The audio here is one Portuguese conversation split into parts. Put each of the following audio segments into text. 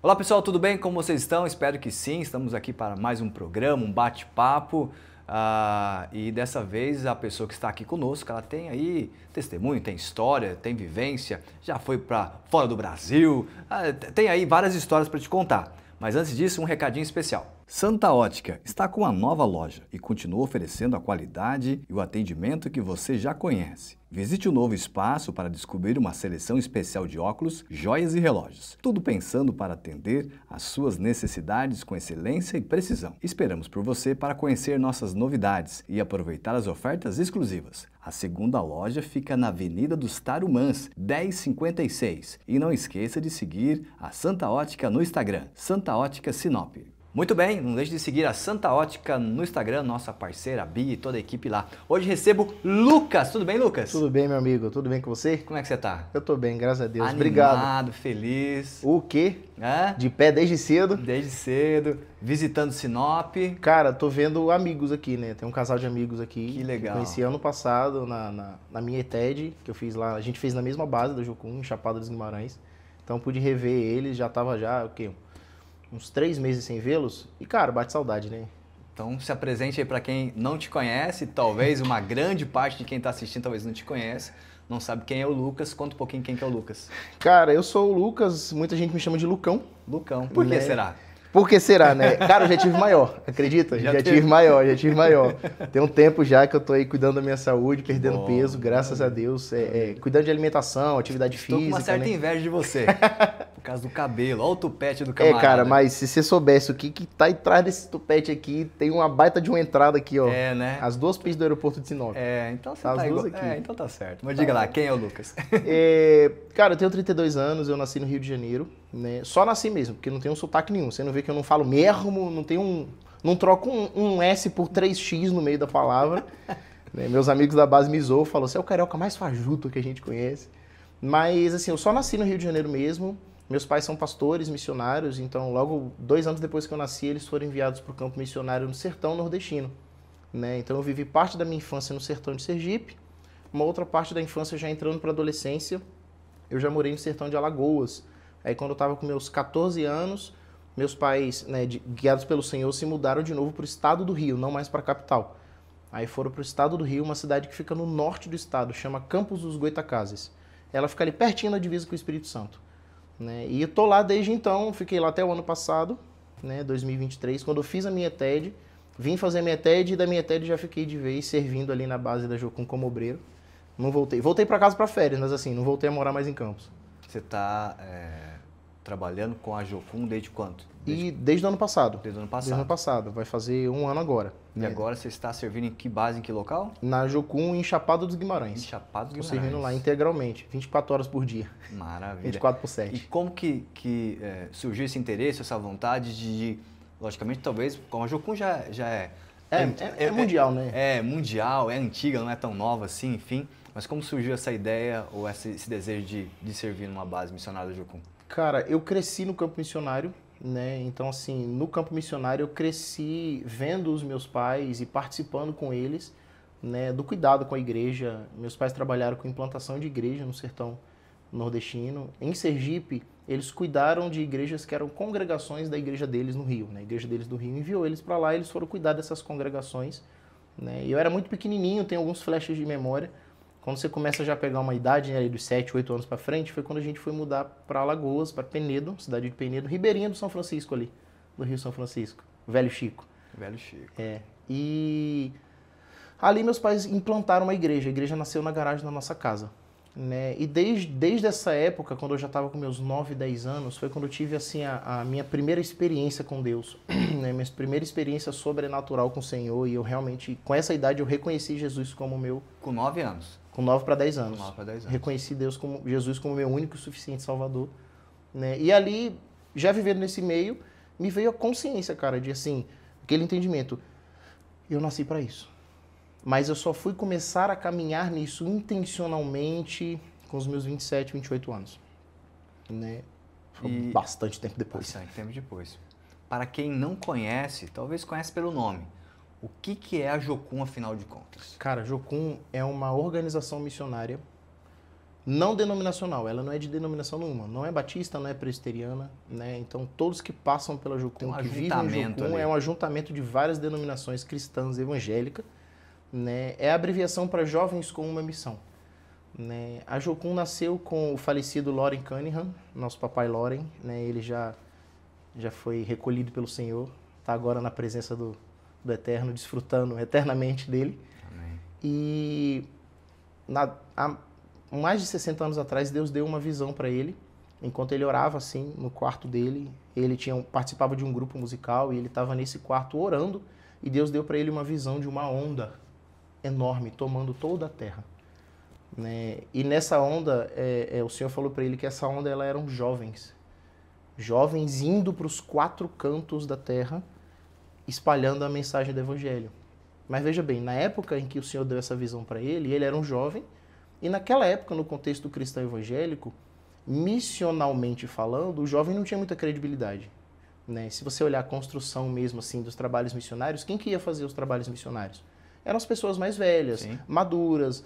Olá pessoal, tudo bem? Como vocês estão? Espero que sim. Estamos aqui para mais um programa, um bate-papo. E dessa vez a pessoa que está aqui conosco, ela tem aí testemunho, tem história, tem vivência, já foi para fora do Brasil, tem aí várias histórias para te contar. Mas antes disso, um recadinho especial. Santa Ótica está com uma nova loja e continua oferecendo a qualidade e o atendimento que você já conhece. Visite o novo espaço para descobrir uma seleção especial de óculos, joias e relógios. Tudo pensando para atender às suas necessidades com excelência e precisão. Esperamos por você para conhecer nossas novidades e aproveitar as ofertas exclusivas. A segunda loja fica na Avenida dos Tarumãs, 1056. E não esqueça de seguir a Santa Ótica no Instagram, Santa Ótica Sinop. Muito bem, não deixe de seguir a Santa Ótica no Instagram, nossa parceira, a Bia e toda a equipe lá. Hoje recebo Lucas. Tudo bem, Lucas? Tudo bem, meu amigo? Tudo bem com você? Como é que você tá? Eu tô bem, graças a Deus. Animado, Obrigado. feliz. O quê? É? De pé desde cedo? Desde cedo, visitando Sinop. Cara, tô vendo amigos aqui, né? Tem um casal de amigos aqui. Que legal. Conheci ano passado na minha ETED, que eu fiz lá. A gente fez na mesma base da Jocum, em Chapada dos Guimarães. Então pude rever eles, já tava o quê? Uns 3 meses sem vê-los. E, cara, bate saudade, né? Então se apresente aí para quem não te conhece, talvez uma grande parte de quem está assistindo talvez não te conhece, não sabe quem é o Lucas. Conta um pouquinho quem que é o Lucas. Cara, eu sou o Lucas, muita gente me chama de Lucão. Lucão, por que Né? será? Por que será, né? Cara, eu já tive maior, acredita? Já tive maior. Tem um tempo já que eu tô aí cuidando da minha saúde, perdendo peso, graças a Deus. Cuidando de alimentação, atividade física. Tô com uma certa né? inveja de você, por causa do cabelo. Olha o tupete do camarada. Cara, mas se você soubesse o que tá atrás desse tupete aqui, tem uma baita de uma entrada aqui, ó. É, né? As duas pistas do aeroporto de Sinop. Então você Tá as tá duas igual. aqui. Então tá certo. Mas diga lá, quem é o Lucas? Cara, eu tenho 32 anos, eu nasci no Rio de Janeiro, né? Só nasci mesmo, porque não tem um sotaque nenhum. Você não vê que eu não falo mesmo, não troco um S por 3X no meio da palavra. Né? Meus amigos da base me zoam, falam, você é o carioca mais fajuto que a gente conhece. Mas, assim, eu só nasci no Rio de Janeiro mesmo. Meus pais são pastores, missionários, então logo 2 anos depois que eu nasci, eles foram enviados para o campo missionário no sertão nordestino. Né? Então eu vivi parte da minha infância no sertão de Sergipe, uma outra parte da infância já entrando para a adolescência, eu já morei no sertão de Alagoas. Aí quando eu estava com meus 14 anos, meus pais, né, guiados pelo Senhor, se mudaram de novo para o estado do Rio, não mais para a capital. Aí foram para o estado do Rio, uma cidade que fica no norte do estado, chama Campos dos Goitacazes. Ela fica ali pertinho da divisa com o Espírito Santo. Né? E eu tô lá desde então, fiquei lá até o ano passado, né, 2023, quando eu fiz a minha ETED, vim fazer a minha ETED e da minha ETED já fiquei de vez servindo ali na base da Jocum como obreiro. Não voltei. Voltei para casa para férias, mas assim, não voltei a morar mais em Campos. Você está trabalhando com a Jocum desde quanto? Desde o ano passado. Desde o ano passado. Desde o ano passado. Vai fazer 1 ano agora. E agora você está servindo em que base, em que local? Na Jocum, em Chapada dos Guimarães. Em Chapada dos Estou Guimarães. servindo lá integralmente, 24 horas por dia. Maravilha. 24 por E 7. como que surgiu esse interesse, essa vontade de logicamente, talvez, como a Jocum já é... É mundial, né? É mundial, é antiga, não é tão nova assim, enfim. Mas como surgiu essa ideia ou esse desejo de servir numa base missionária da Jocum? Cara, eu cresci no campo missionário, né? Então, assim, no campo missionário eu cresci vendo os meus pais e participando com eles, né, do cuidado com a igreja. Meus pais trabalharam com implantação de igreja no sertão nordestino. Em Sergipe, eles cuidaram de igrejas que eram congregações da igreja deles no Rio. Né? A igreja deles do Rio enviou eles para lá e eles foram cuidar dessas congregações. Né? E eu era muito pequenininho, tenho alguns flashes de memória. Quando você começa já a pegar uma idade, né, dos 7, 8 anos para frente, foi quando a gente foi mudar para Alagoas, para Penedo, cidade de Penedo, ribeirinha do São Francisco ali, do Rio São Francisco, Velho Chico. Velho Chico. E ali meus pais implantaram uma igreja, a igreja nasceu na garagem da nossa casa. Né? E desde essa época, quando eu já estava com meus 9, 10 anos, foi quando eu tive assim, a minha primeira experiência com Deus, né? Minha primeira experiência sobrenatural com o Senhor, e eu realmente, com essa idade, eu reconheci Jesus como meu... Com 9 anos? Com 9 para 10 anos. Com 9 para 10 anos. Reconheci Jesus como meu único e suficiente Salvador. Né? E ali, já vivendo nesse meio, me veio a consciência, cara, de assim, aquele entendimento. Eu nasci para isso. Mas eu só fui começar a caminhar nisso intencionalmente com os meus 27, 28 anos. Né? Foi bastante tempo depois. Bastante tempo depois. Para quem não conhece, talvez conhece pelo nome, o que é a Jocum, afinal de contas? Cara, a Jocum é uma organização missionária Não denominacional, ela não é de denominação nenhuma. Não é batista, não é presbiteriana, né? Então, todos que passam pela Jocum, que vivem em Jocum, é um ajuntamento de várias denominações cristãs evangélicas, né? É a abreviação para Jovens com uma Missão. Né? A Jocum nasceu com o falecido Loren Cunningham, nosso papai Loren, né? Ele já foi recolhido pelo Senhor, está agora na presença do Eterno, desfrutando eternamente dele. Amém. E há mais de 60 anos atrás, Deus deu uma visão para ele, enquanto ele orava assim no quarto dele. Ele participava de um grupo musical e ele estava nesse quarto orando, e Deus deu para ele uma visão de uma onda enorme tomando toda a terra. Né? E nessa onda, o Senhor falou para ele que essa onda ela eram jovens indo para os 4 cantos da terra, espalhando a mensagem do Evangelho. Mas veja bem, na época em que o Senhor deu essa visão para ele era um jovem, e naquela época, no contexto cristão evangélico, missionalmente falando, o jovem não tinha muita credibilidade. Né? Se você olhar a construção mesmo assim dos trabalhos missionários, quem que ia fazer os trabalhos missionários? Eram as pessoas mais velhas, sim, maduras,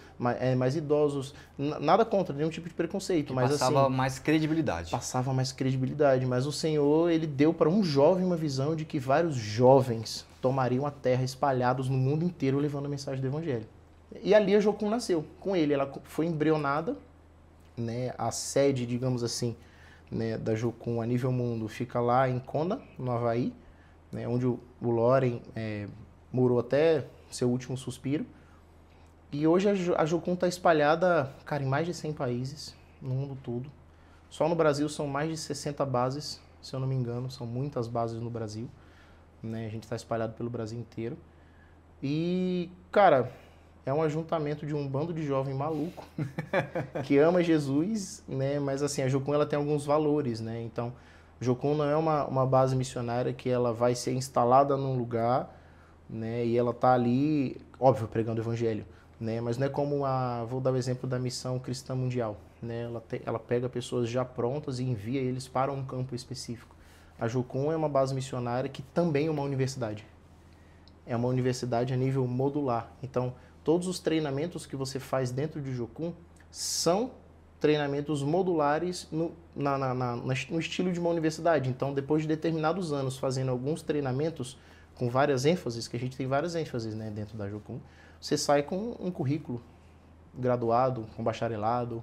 mais idosos, nada contra, nenhum tipo de preconceito. Mas passava mais credibilidade. Passava mais credibilidade, mas o Senhor, ele deu para um jovem uma visão de que vários jovens tomariam a terra espalhados no mundo inteiro levando a mensagem do Evangelho. E ali a Jocum nasceu, com ele, ela foi embrionada, né, a sede, digamos assim, né, da Jocum a nível mundo fica lá em Kona, no Havaí, né, onde o Loren morou até seu último suspiro. E hoje a Jocum está espalhada, cara, em mais de 100 países, no mundo todo. Só no Brasil são mais de 60 bases, se eu não me engano, são muitas bases no Brasil. Né? A gente está espalhado pelo Brasil inteiro. E, cara, é um ajuntamento de um bando de jovem maluco que ama Jesus, né? Mas assim, a Jocum ela tem alguns valores, né? Então, Jocum não é uma base missionária que ela vai ser instalada num lugar, né? E ela tá ali, óbvio, pregando o evangelho, né? Mas não é como vou dar o exemplo da missão cristã mundial, né? Ela pega pessoas já prontas e envia eles para um campo específico. A Jocum é uma base missionária que também é uma universidade. É uma universidade a nível modular. Então, todos os treinamentos que você faz dentro de Jocum são treinamentos modulares no estilo de uma universidade. Então, depois de determinados anos fazendo alguns treinamentos com várias ênfases, que a gente tem várias ênfases, né, dentro da Jocum, você sai com um currículo graduado, com bacharelado,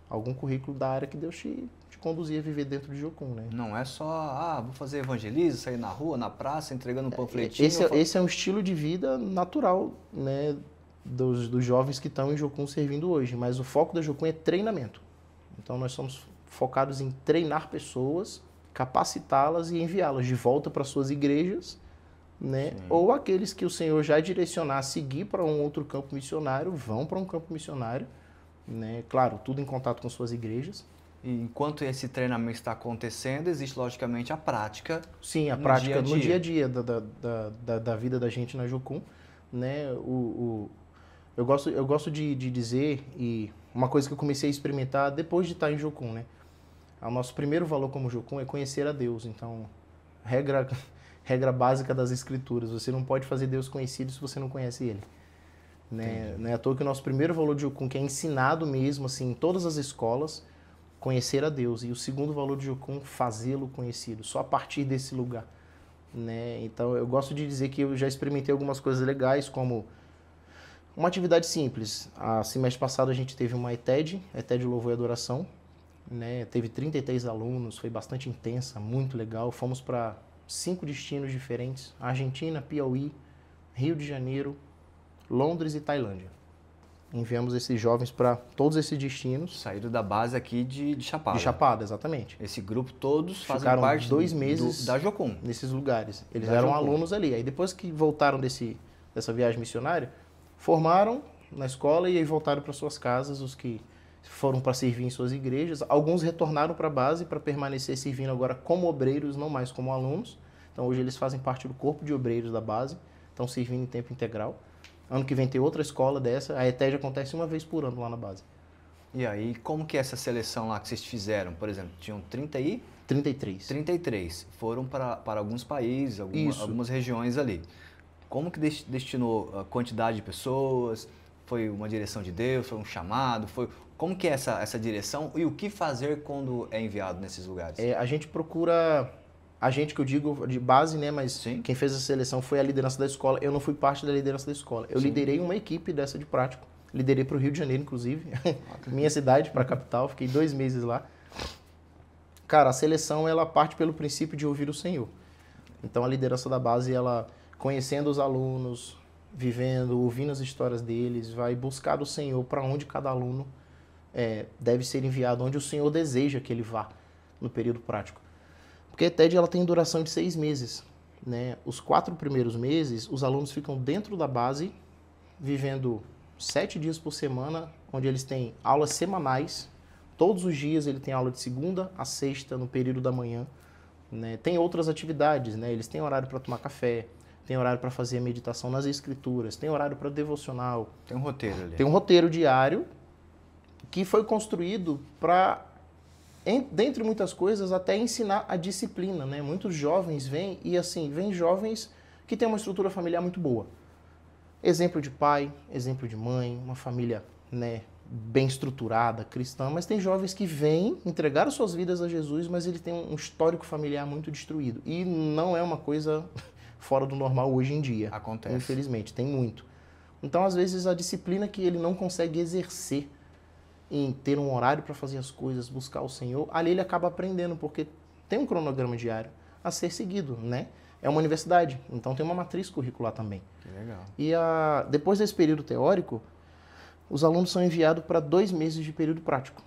algum currículo da área que Deus te conduzia a viver dentro de Jocum, né? Não é só, vou fazer evangelismo, sair na rua, na praça, entregando um panfletinho. Esse é um estilo de vida natural, né, dos jovens que estão em Jocum servindo hoje, mas o foco da Jocum é treinamento. Então nós somos focados em treinar pessoas, capacitá-las e enviá-las de volta para suas igrejas, né? Ou aqueles que o Senhor já direcionar a seguir para um outro campo missionário, vão para um campo missionário, né? Claro, tudo em contato com suas igrejas. E enquanto esse treinamento está acontecendo, existe logicamente a prática. Sim, a prática no dia a dia da vida da gente na Jocum, né? Eu gosto de dizer, e uma coisa que eu comecei a experimentar depois de estar em Jocum, né? O nosso primeiro valor como Jocum é conhecer a Deus. Então, regra básica das Escrituras, você não pode fazer Deus conhecido se você não conhece Ele. Né? Não é à toa que o nosso primeiro valor de Jocum, que é ensinado mesmo assim, em todas as escolas, conhecer a Deus. E o segundo valor de Jocum, fazê-lo conhecido, só a partir desse lugar. Né? Então, eu gosto de dizer que eu já experimentei algumas coisas legais, como uma atividade simples. Semestre passado a gente teve uma ETED Louvor e Adoração. Né? Teve 33 alunos, foi bastante intensa, muito legal. Fomos para 5 destinos diferentes: Argentina, Piauí, Rio de Janeiro, Londres e Tailândia. Enviamos esses jovens para todos esses destinos. Saíram da base aqui de Chapada. De Chapada, exatamente. Esse grupo todos fazem Ficaram parte 2 meses da Jocum. Nesses lugares. Eles eram alunos ali. Aí depois que voltaram dessa viagem missionária, formaram na escola e aí voltaram para suas casas, os que foram para servir em suas igrejas. Alguns retornaram para a base para permanecer servindo agora como obreiros, não mais como alunos. Então hoje eles fazem parte do corpo de obreiros da base, estão servindo em tempo integral. Ano que vem tem outra escola dessa, a ETED acontece uma vez por ano lá na base. E aí, como que é essa seleção lá que vocês fizeram? Por exemplo, tinham 33. 33. Foram para alguns países, algumas regiões ali. Como que destinou a quantidade de pessoas? Foi uma direção de Deus? Foi um chamado? Como que é essa direção e o que fazer quando é enviado nesses lugares? A gente procura, a gente que eu digo de base, né? Mas Sim. quem fez a seleção foi a liderança da escola. Eu não fui parte da liderança da escola. Eu liderei uma equipe dessa de prático. Liderei para o Rio de Janeiro, inclusive. Minha cidade, para a capital. Fiquei 2 meses lá. Cara, a seleção, ela parte pelo princípio de ouvir o Senhor. Então, a liderança da base, ela conhecendo os alunos, vivendo, ouvindo as histórias deles, vai buscar do Senhor para onde cada aluno deve ser enviado, onde o Senhor deseja que ele vá no período prático. Porque a TED ela tem duração de 6 meses. Né? Os 4 primeiros meses, os alunos ficam dentro da base, vivendo 7 dias por semana, onde eles têm aulas semanais. Todos os dias ele tem aula de segunda a sexta, no período da manhã. Né? Tem outras atividades, né? Eles têm horário para tomar café, tem horário para fazer a meditação nas escrituras, tem horário para devocional. Tem um roteiro ali. Tem um roteiro diário que foi construído para, dentre muitas coisas, até ensinar a disciplina. Né? Muitos jovens vêm e assim, vêm jovens que têm uma estrutura familiar muito boa. Exemplo de pai, exemplo de mãe, uma família, né, bem estruturada, cristã, mas tem jovens que vêm, entregaram suas vidas a Jesus, mas ele tem um histórico familiar muito destruído. E não é uma coisa fora do normal hoje em dia. Acontece. Infelizmente, tem muito. Então, às vezes, a disciplina que ele não consegue exercer em ter um horário para fazer as coisas, buscar o Senhor, ali ele acaba aprendendo, porque tem um cronograma diário a ser seguido, né? É uma universidade, então tem uma matriz curricular também. Que legal. E depois desse período teórico, os alunos são enviados para 2 meses de período prático,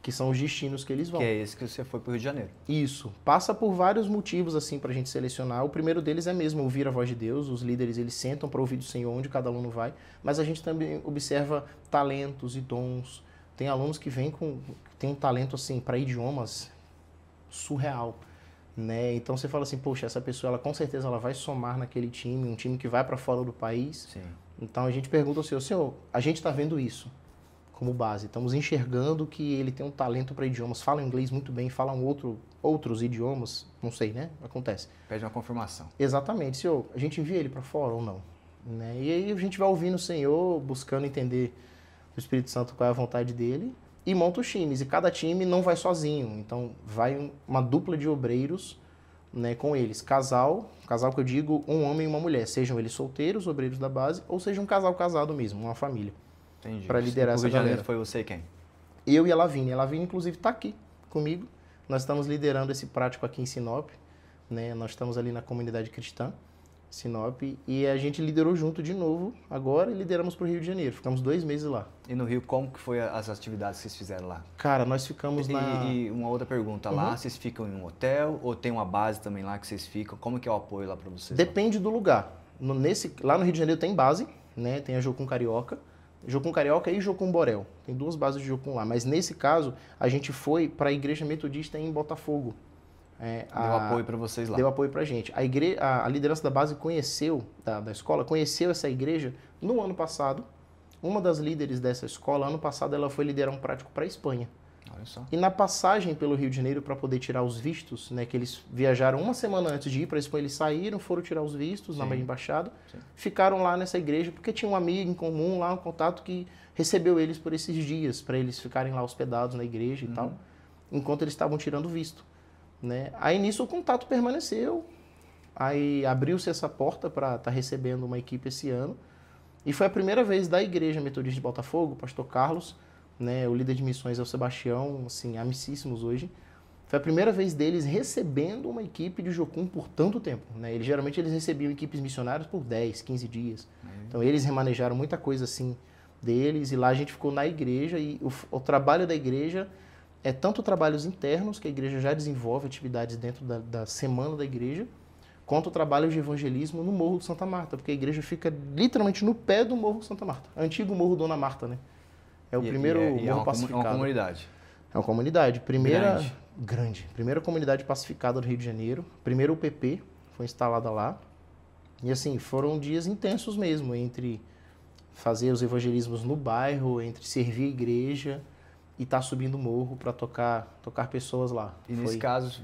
que são os destinos que eles vão. Que é esse que você foi para o Rio de Janeiro. Isso. Passa por vários motivos assim para a gente selecionar. O primeiro deles é mesmo ouvir a voz de Deus. Os líderes eles sentam para ouvir do Senhor onde cada aluno vai. Mas a gente também observa talentos e dons. Tem alunos que tem um talento assim para idiomas surreal. Né? Então você fala assim, poxa, essa pessoa ela com certeza ela vai somar naquele time, um time que vai para fora do país. Sim. Então a gente pergunta ao Senhor, a gente está vendo isso como base, estamos enxergando que ele tem um talento para idiomas, fala inglês muito bem, fala outros idiomas, não sei, né? Acontece. Pede uma confirmação. Exatamente, Senhor, a gente envia ele para fora ou não? Né? E aí a gente vai ouvindo o Senhor, buscando entender o Espírito Santo qual é a vontade dele, e monta os times, e cada time não vai sozinho, então vai uma dupla de obreiros, né, com eles, casal que eu digo, um homem e uma mulher, sejam eles solteiros, obreiros da base, ou seja um casal casado mesmo, uma família. Entendi. Para liderar essa galera. Foi você quem? Eu e a Lavínia. A Lavínia, inclusive, está aqui comigo. Nós estamos liderando esse prático aqui em Sinop, né? Nós estamos ali na comunidade cristã, Sinop, e a gente liderou junto de novo agora e lideramos para o Rio de Janeiro. Ficamos 2 meses lá. E no Rio, como que foi as atividades que vocês fizeram lá? Cara, nós ficamos E uma outra pergunta, lá vocês ficam em um hotel ou tem uma base também lá que vocês ficam? Como que é o apoio lá para vocês? Depende do lugar. Lá no Rio de Janeiro tem base, né? Tem a Jocum Carioca. Jocum Carioca e Jocum Borel. Tem 2 bases de Jocum lá. Mas nesse caso, a gente foi para a Igreja Metodista em Botafogo. Deu apoio para vocês lá. Deu apoio para a gente. A liderança da base conheceu, da escola, conheceu essa igreja no ano passado. Uma das líderes dessa escola, ano passado, ela foi liderar um prático para a Espanha. Olha só. E na passagem pelo Rio de Janeiro para poder tirar os vistos, né, que eles viajaram uma semana antes de ir para a Espanha, eles saíram, foram tirar os vistos na embaixada, ficaram lá nessa igreja porque tinha um amigo em comum lá, um contato que recebeu eles por esses dias, para eles ficarem lá hospedados na igreja e tal, enquanto eles estavam tirando visto. Né? Aí nisso o contato permaneceu, aí abriu-se essa porta para estar recebendo uma equipe esse ano, e foi a primeira vez da Igreja Metodista de Botafogo, o pastor Carlos, né, o líder de missões é o Sebastião, assim, amicíssimos hoje. Foi a primeira vez deles recebendo uma equipe de Jocum por tanto tempo. Né? Geralmente eles recebiam equipes missionárias por 10, 15 dias. Então eles remanejaram muita coisa assim deles, e lá a gente ficou na igreja, e o trabalho da igreja é tanto trabalhos internos, que a igreja já desenvolve atividades dentro da semana da igreja, quanto trabalhos de evangelismo no Morro de Santa Marta, porque a igreja fica literalmente no pé do Morro de Santa Marta, antigo Morro Dona Marta, né? É o primeiro morro pacificado. É uma comunidade. É uma comunidade. Primeira comunidade pacificada do Rio de Janeiro. Primeiro UPP foi instalada lá. E assim, foram dias intensos mesmo, entre fazer os evangelismos no bairro, entre servir a igreja e estar subindo o morro para tocar pessoas lá. E nesse caso,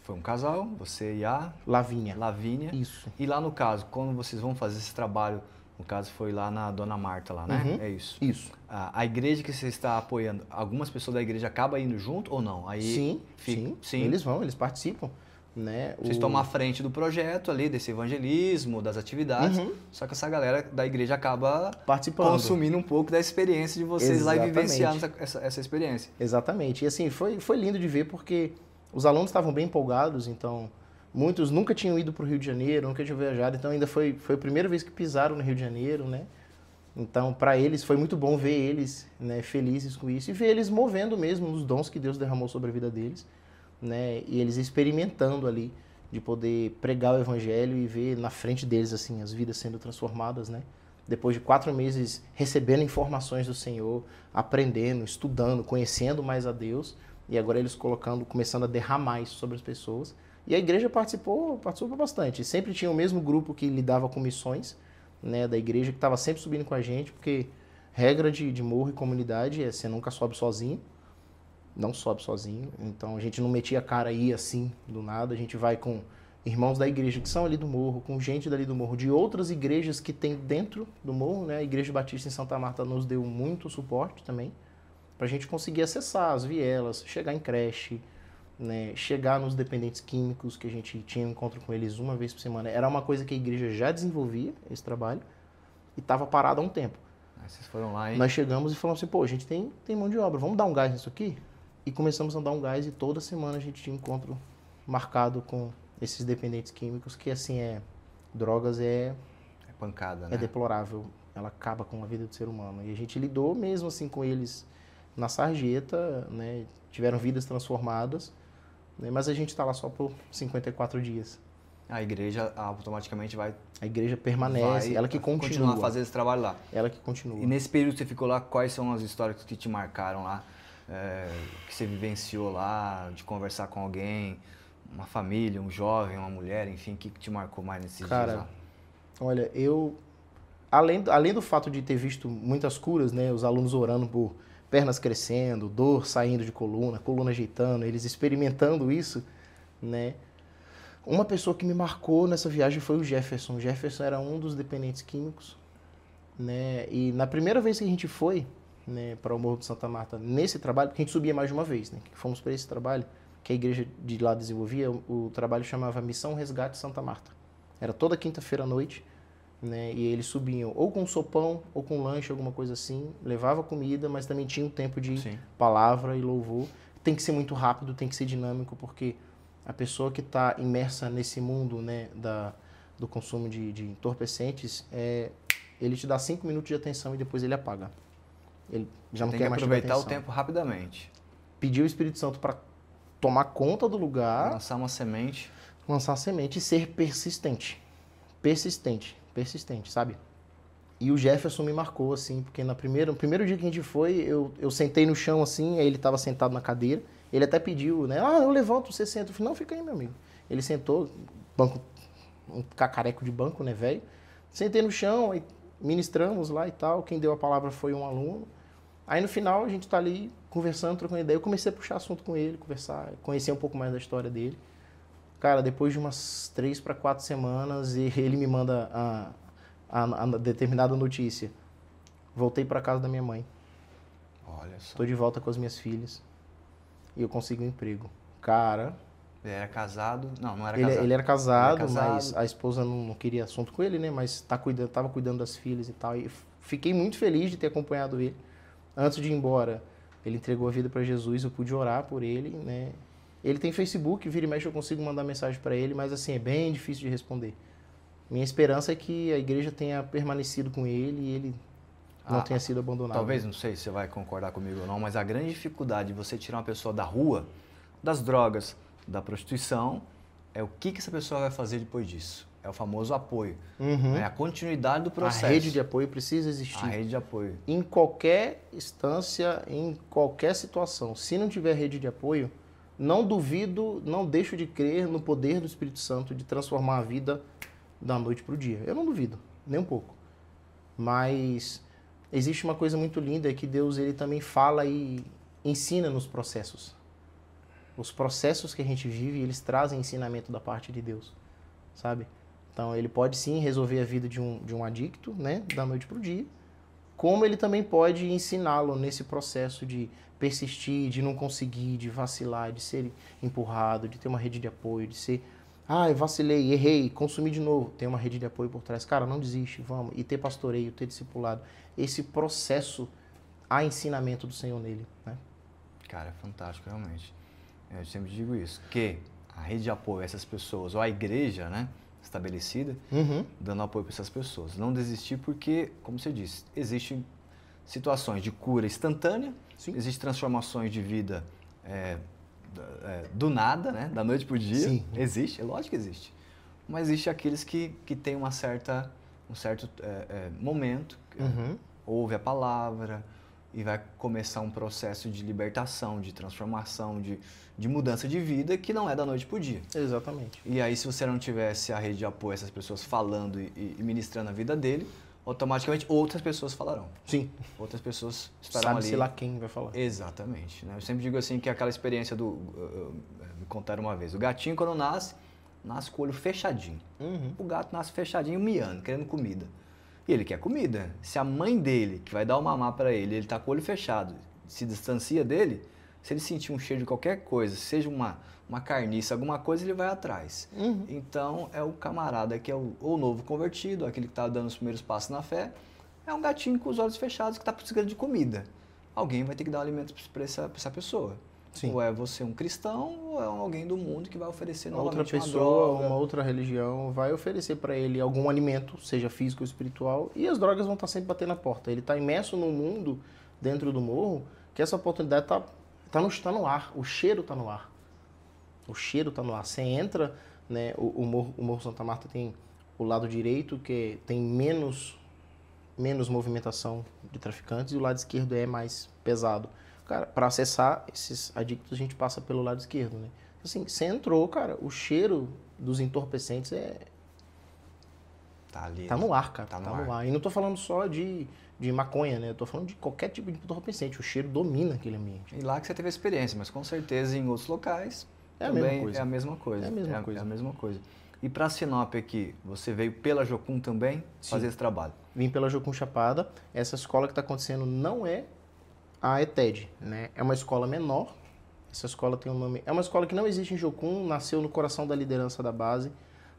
foi um casal, você e a... Lavínia. Lavínia. Isso. E lá no caso, quando vocês vão fazer esse trabalho No caso foi lá na Dona Marta lá, né? Uhum. É isso. Isso. A igreja que você está apoiando, algumas pessoas da igreja acabam indo junto ou não? Aí Sim, fica, sim. Eles vão, eles participam. Né? Vocês tomam a frente do projeto ali, desse evangelismo, das atividades, só que essa galera da igreja acaba participando, consumindo um pouco da experiência de vocês lá e vivenciando essa experiência. Exatamente. E assim, foi lindo de ver porque os alunos estavam bem empolgados, então muitos nunca tinham ido para o Rio de Janeiro, nunca tinham viajado, então ainda foi a primeira vez que pisaram no Rio de Janeiro, né? Então, para eles foi muito bom ver eles, né, felizes com isso e ver eles movendo mesmo os dons que Deus derramou sobre a vida deles. Né, e eles experimentando ali de poder pregar o evangelho e ver na frente deles assim as vidas sendo transformadas, né? Depois de 4 meses recebendo informações do Senhor, aprendendo, estudando, conhecendo mais a Deus e agora eles começando a derramar isso sobre as pessoas. E a igreja participou bastante. Sempre tinha o mesmo grupo que lidava com missões, né, da igreja que estava sempre subindo com a gente, porque regra de morro e comunidade é você nunca sobe sozinho. Não sobe sozinho, então a gente não metia a cara aí assim, do nada, a gente vai com irmãos da igreja que são ali do morro, com gente dali do morro, de outras igrejas que tem dentro do morro, né? A Igreja Batista em Santa Marta nos deu muito suporte também, pra gente conseguir acessar as vielas, chegar em creche, né? Chegar nos dependentes químicos, que a gente tinha um encontro com eles uma vez por semana. Era uma coisa que a igreja já desenvolvia, esse trabalho, e estava parado há um tempo. Aí vocês foram lá e... Nós chegamos e falamos assim, pô, a gente tem mão de obra, vamos dar um gás nisso aqui? E começamos a dar um gás e toda semana a gente tinha encontro marcado com esses dependentes químicos, que assim drogas é pancada, né? É deplorável, ela acaba com a vida do ser humano. E a gente lidou mesmo assim com eles na sarjeta, né? Tiveram vidas transformadas, né? Mas a gente está lá só por 54 dias. A igreja automaticamente vai... A igreja permanece, ela que continua. Continuar fazendo esse trabalho lá. Ela que continua. E nesse período que você ficou lá, quais são as histórias que te marcaram lá? Que você vivenciou lá, de conversar com alguém, uma família, um jovem, uma mulher, enfim, o que te marcou mais nesses dias lá? Olha, além do fato de ter visto muitas curas, né, os alunos orando por pernas crescendo, dor saindo de coluna ajeitando, eles experimentando isso, né, uma pessoa que me marcou nessa viagem foi o Jefferson. O Jefferson era um dos dependentes químicos, né, e na primeira vez que a gente foi, né, para o Morro de Santa Marta, nesse trabalho, porque a gente subia mais de uma vez, né, fomos para esse trabalho, que a igreja de lá desenvolvia, o trabalho chamava Missão Resgate Santa Marta. Era toda quinta-feira à noite, né, e eles subiam ou com sopão, ou com lanche, alguma coisa assim, levava comida, mas também tinha um tempo de palavra e louvor. Tem que ser muito rápido, tem que ser dinâmico, porque a pessoa que está imersa nesse mundo, né, do consumo de entorpecentes, ele te dá 5 minutos de atenção e depois ele apaga. Ele já não quer mais aproveitar o tempo rapidamente. Pedir o Espírito Santo para tomar conta do lugar. Lançar uma semente. Lançar a semente e ser persistente. Persistente, sabe? E o Jefferson me marcou, assim, porque no primeiro dia que a gente foi, eu sentei no chão, assim, aí ele estava sentado na cadeira. Ele até pediu, né? Eu levanto, você senta. Eu falei, não, fica aí, meu amigo. Ele sentou, banco, um cacareco de banco, né, velho? Sentei no chão, aí ministramos lá e tal. Quem deu a palavra foi um aluno. Aí no final a gente tá ali conversando, trocando ideia. Eu comecei a puxar assunto com ele, conversar, conhecer um pouco mais da história dele. Cara, depois de umas 3 para 4 semanas, ele me manda a determinada notícia. Voltei para casa da minha mãe. Olha só. Tô de volta com as minhas filhas. E eu consegui um emprego. Cara... Ele era casado? Não era casado. Ele era casado, mas a esposa não queria assunto com ele, né? Mas tava cuidando das filhas e tal. E fiquei muito feliz de ter acompanhado ele. Antes de ir embora, ele entregou a vida para Jesus, eu pude orar por ele, né? Ele tem Facebook, vira e mexe eu consigo mandar mensagem para ele, mas assim, é bem difícil de responder. Minha esperança é que a igreja tenha permanecido com ele e ele não tenha sido abandonado. Talvez, não sei se você vai concordar comigo ou não, mas a grande dificuldade de você tirar uma pessoa da rua, das drogas, da prostituição, é o que essa pessoa vai fazer depois disso. É o famoso apoio. É a continuidade do processo. A rede de apoio precisa existir. A rede de apoio. Em qualquer instância, em qualquer situação. Se não tiver rede de apoio, não duvido, não deixo de crer no poder do Espírito Santo de transformar a vida da noite para o dia. Eu não duvido, nem um pouco. Mas existe uma coisa muito linda, é que Deus ele também fala e ensina nos processos. Os processos que a gente vive, eles trazem ensinamento da parte de Deus, sabe? Então, ele pode sim resolver a vida de um adicto, né, da noite para o dia, como ele também pode ensiná-lo nesse processo de persistir, de não conseguir, de vacilar, de ser empurrado, de ter uma rede de apoio, de ser, eu vacilei, errei, consumi de novo, tem uma rede de apoio por trás. Cara, não desiste, vamos. E ter pastoreio, ter discipulado. Esse processo, há ensinamento do Senhor nele, né? Cara, é fantástico, realmente. Eu sempre digo isso, que a rede de apoio a essas pessoas, ou a igreja, né, estabelecida, dando apoio para essas pessoas. Não desistir porque, como você disse, existem situações de cura instantânea, existem transformações de vida do nada, né, da noite para o dia. Sim. Existe, é lógico que existe. Mas existe aqueles que têm um certo momento, ouve a palavra e vai começar um processo de libertação, de transformação, de mudança de vida que não é da noite para o dia. Exatamente. E aí, se você não tivesse a rede de apoio, essas pessoas falando e ministrando a vida dele, automaticamente outras pessoas falarão. Sim. Outras pessoas estarão ali. Sabe-se lá quem vai falar. Exatamente. Né? Eu sempre digo assim que é aquela experiência me contaram uma vez, o gatinho quando nasce com o olho fechadinho. O gato nasce fechadinho, miando, querendo comida. E ele quer comida. Se a mãe dele, que vai dar o mamar para ele tá com o olho fechado, se distancia dele, se ele sentir um cheiro de qualquer coisa, seja uma carniça, alguma coisa, ele vai atrás. Então, é o camarada que é o novo convertido, aquele que está dando os primeiros passos na fé, é um gatinho com os olhos fechados que está precisando de comida. Alguém vai ter que dar um alimento para essa pessoa. Sim. Ou é você um cristão, ou é alguém do mundo que vai oferecer novamente outra pessoa, uma outra religião vai oferecer para ele algum alimento, seja físico ou espiritual, e as drogas vão estar sempre batendo na porta. Ele está imerso num mundo dentro do morro que essa oportunidade está no ar, o cheiro está no ar. O cheiro está no ar. Você entra, né, o Morro Santa Marta tem o lado direito, que tem menos movimentação de traficantes, e o lado esquerdo é mais pesado. Cara, para acessar esses adictos, a gente passa pelo lado esquerdo, né? Assim, você entrou, cara, o cheiro dos entorpecentes tá ali. Tá no ar, cara. Tá no ar. E não tô falando só de maconha, né? Eu tô falando de qualquer tipo de entorpecente. O cheiro domina aquele ambiente. E lá que você teve a experiência, mas com certeza em outros locais é também a mesma coisa. É a mesma coisa. E para Sinop aqui, você veio pela Jocum também fazer esse trabalho? Vim pela Jocum Chapada. Essa escola que está acontecendo não é a ETED, né? É uma escola menor. Essa escola tem um nome... É uma escola que não existe em Jocum, nasceu no coração da liderança da base,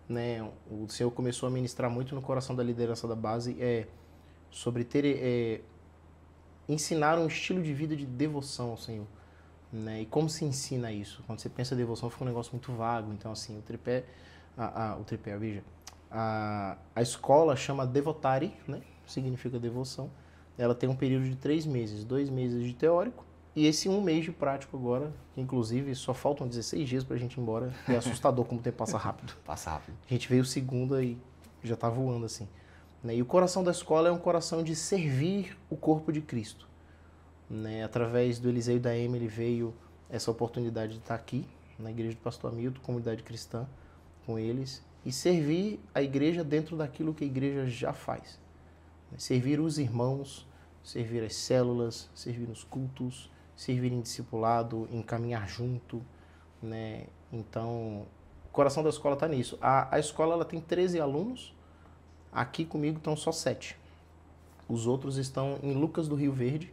né? O Senhor começou a ministrar muito no coração da liderança da base sobre ensinar um estilo de vida de devoção ao Senhor, né? E como se ensina isso? Quando você pensa em devoção, fica um negócio muito vago. Então, assim, a escola chama Devotari, né? Significa devoção. Ela tem um período de 3 meses, 2 meses de teórico e esse 1 mês de prático agora, que inclusive só faltam 16 dias pra gente ir embora. É assustador como o tempo passa rápido. Passa rápido. A gente veio segunda e já tá voando assim. Né? E o coração da escola é um coração de servir o corpo de Cristo. Né? Através do Eliseu e da Emily veio essa oportunidade de estar aqui, na igreja do Pastor Hamilton, comunidade cristã, com eles, e servir a igreja dentro daquilo que a igreja já faz. Servir os irmãos, servir as células, servir nos cultos, servir em discipulado, em caminhar junto, né? Então, o coração da escola está nisso. A escola ela tem 13 alunos, aqui comigo estão só 7. Os outros estão em Lucas do Rio Verde,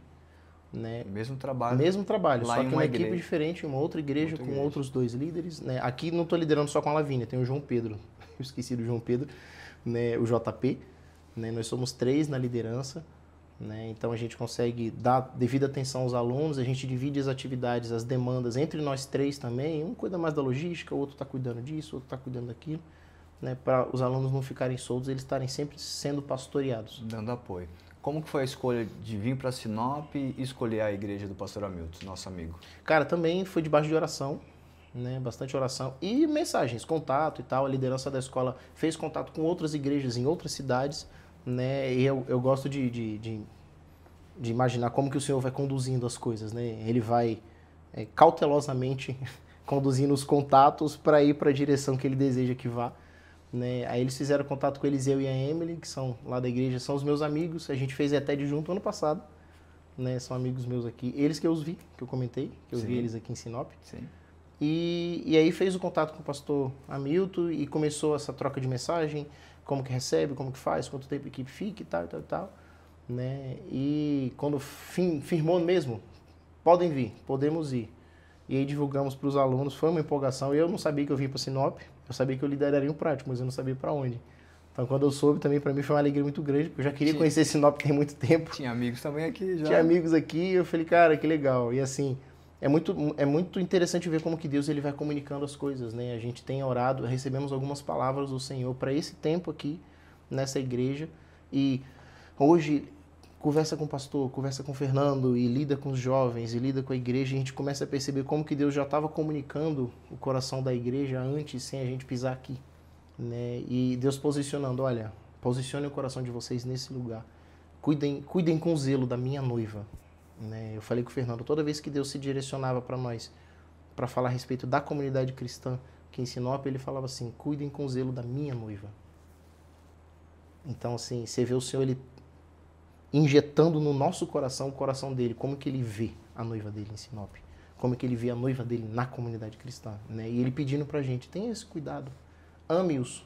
né? Mesmo trabalho. Mesmo trabalho, lá só em que uma equipe igreja. diferente, uma outra igreja com outros 2 líderes, né? Aqui não estou liderando só com a Lavínia, tem o João Pedro, eu esqueci do João Pedro, né? O JP, né? Nós somos 3 na liderança, né? Então a gente consegue dar devida atenção aos alunos, a gente divide as atividades, as demandas entre nós 3 também, um cuida mais da logística, o outro está cuidando disso, o outro está cuidando daquilo, né? Para os alunos não ficarem soltos, eles estarem sempre sendo pastoreados. Dando apoio. Como que foi a escolha de vir para Sinop e escolher a igreja do Pastor Hamilton, nosso amigo? Cara, também foi debaixo de oração, né? Bastante oração e mensagens, contato e tal. A liderança da escola fez contato com outras igrejas em outras cidades, né? E eu gosto de imaginar como que o Senhor vai conduzindo as coisas, né? Ele vai cautelosamente conduzindo os contatos para ir para a direção que ele deseja que vá. Né? Aí eles fizeram contato com eles, eu e a Emily, que são lá da igreja, são os meus amigos. A gente fez a TED junto ano passado, né? São amigos meus aqui. Eles que eu os vi, que eu comentei, que eu vi eles aqui em Sinop. Sim. E aí fez o contato com o pastor Hamilton e começou essa troca de mensagem, como que recebe, como que faz, quanto tempo a equipe fica e tal, e tal, e tal. Né? E quando firmou mesmo, podem vir, podemos ir. E aí divulgamos para os alunos, foi uma empolgação. Eu não sabia que eu vim para Sinop, eu sabia que eu lideraria um prático, mas eu não sabia para onde. Então quando eu soube também, para mim foi uma alegria muito grande, porque eu já queria conhecer Sinop tem muito tempo. Tinha amigos também aqui já. Tinha amigos aqui, eu falei, cara, que legal. E assim, é muito interessante ver como que Deus ele vai comunicando as coisas, né? A gente tem orado, recebemos algumas palavras do Senhor para esse tempo aqui, nessa igreja. E hoje, conversa com o pastor, conversa com o Fernando e lida com os jovens e lida com a igreja, e a gente começa a perceber como que Deus já estava comunicando o coração da igreja antes, sem a gente pisar aqui, né? E Deus posicionando, olha, posicione o coração de vocês nesse lugar. Cuidem com zelo da minha noiva, né? Eu falei com o Fernando, toda vez que Deus se direcionava para nós, para falar a respeito da comunidade cristã, que em Sinop, ele falava assim, cuidem com zelo da minha noiva. Então, assim, você vê o Senhor, ele injetando no nosso coração o coração dele, como que ele vê a noiva dele em Sinop, como que ele vê a noiva dele na comunidade cristã, né? E ele pedindo pra gente, tenha esse cuidado, ame-os.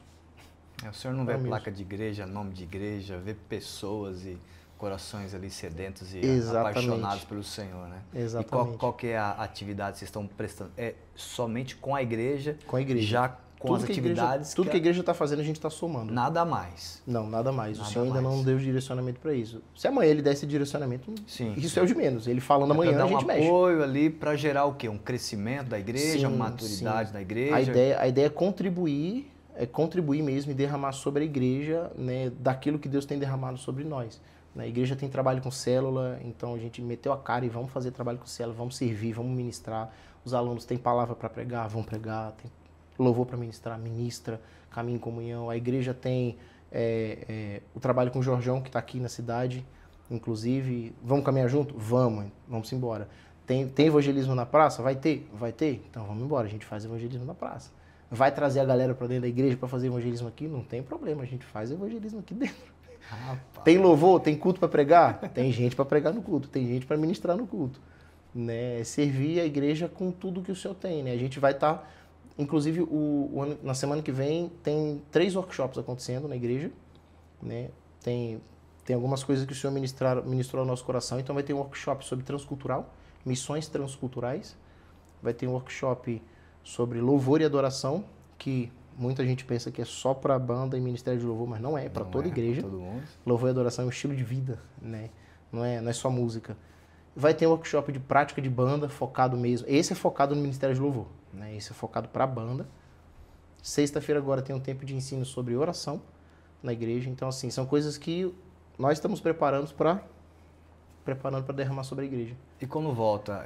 O senhor não vê placa de igreja, nome de igreja, vê pessoas e corações ali sedentos e apaixonados pelo Senhor, né? Exatamente. E qual que é a atividade que vocês estão prestando? É somente com a igreja? Com a igreja. Já com tudo as atividades? Tudo que a igreja está fazendo, a gente está somando. Nada mais? Não, nada mais. Nada o Senhor ainda mais. não deu direcionamento para isso. Se amanhã ele der esse direcionamento, sim, isso é o de menos. Ele falando amanhã, a gente mexe. Dar um apoio ali para gerar o quê? Um crescimento da igreja, uma maturidade da igreja? A ideia é contribuir mesmo e derramar sobre a igreja, né, daquilo que Deus tem derramado sobre nós. A igreja tem trabalho com célula, então a gente meteu a cara e vamos fazer trabalho com célula, vamos servir, vamos ministrar. Os alunos têm palavra para pregar, vão pregar, tem louvor para ministrar, ministra, caminho em comunhão. A igreja tem o trabalho com o Jorjão, que está aqui na cidade, inclusive. Vamos caminhar junto? Vamos embora. Tem evangelismo na praça? Vai ter? Vai ter? Então vamos embora, a gente faz evangelismo na praça. Vai trazer a galera para dentro da igreja para fazer evangelismo aqui? Não tem problema, a gente faz evangelismo aqui dentro. Rapaz. Tem louvor? Tem culto para pregar? Tem gente para pregar no culto, tem gente para ministrar no culto. Né? Servir a igreja com tudo que o Senhor tem. Né? A gente vai estar, inclusive, na semana que vem, tem 3 workshops acontecendo na igreja. Né? Tem algumas coisas que o Senhor ministrou ao nosso coração. Então vai ter um workshop sobre transcultural, missões transculturais. Vai ter um workshop sobre louvor e adoração, que muita gente pensa que é só para banda e ministério de louvor, mas não é, para toda igreja. Todo mundo. Louvor e adoração é um estilo de vida, né? Não é só música. Vai ter um workshop de prática de banda, focado mesmo. Esse é focado no ministério de louvor, né? Esse é focado para a banda. Sexta-feira agora tem um tempo de ensino sobre oração na igreja. Então, assim, são coisas que nós estamos preparando para derramar sobre a igreja. E quando volta,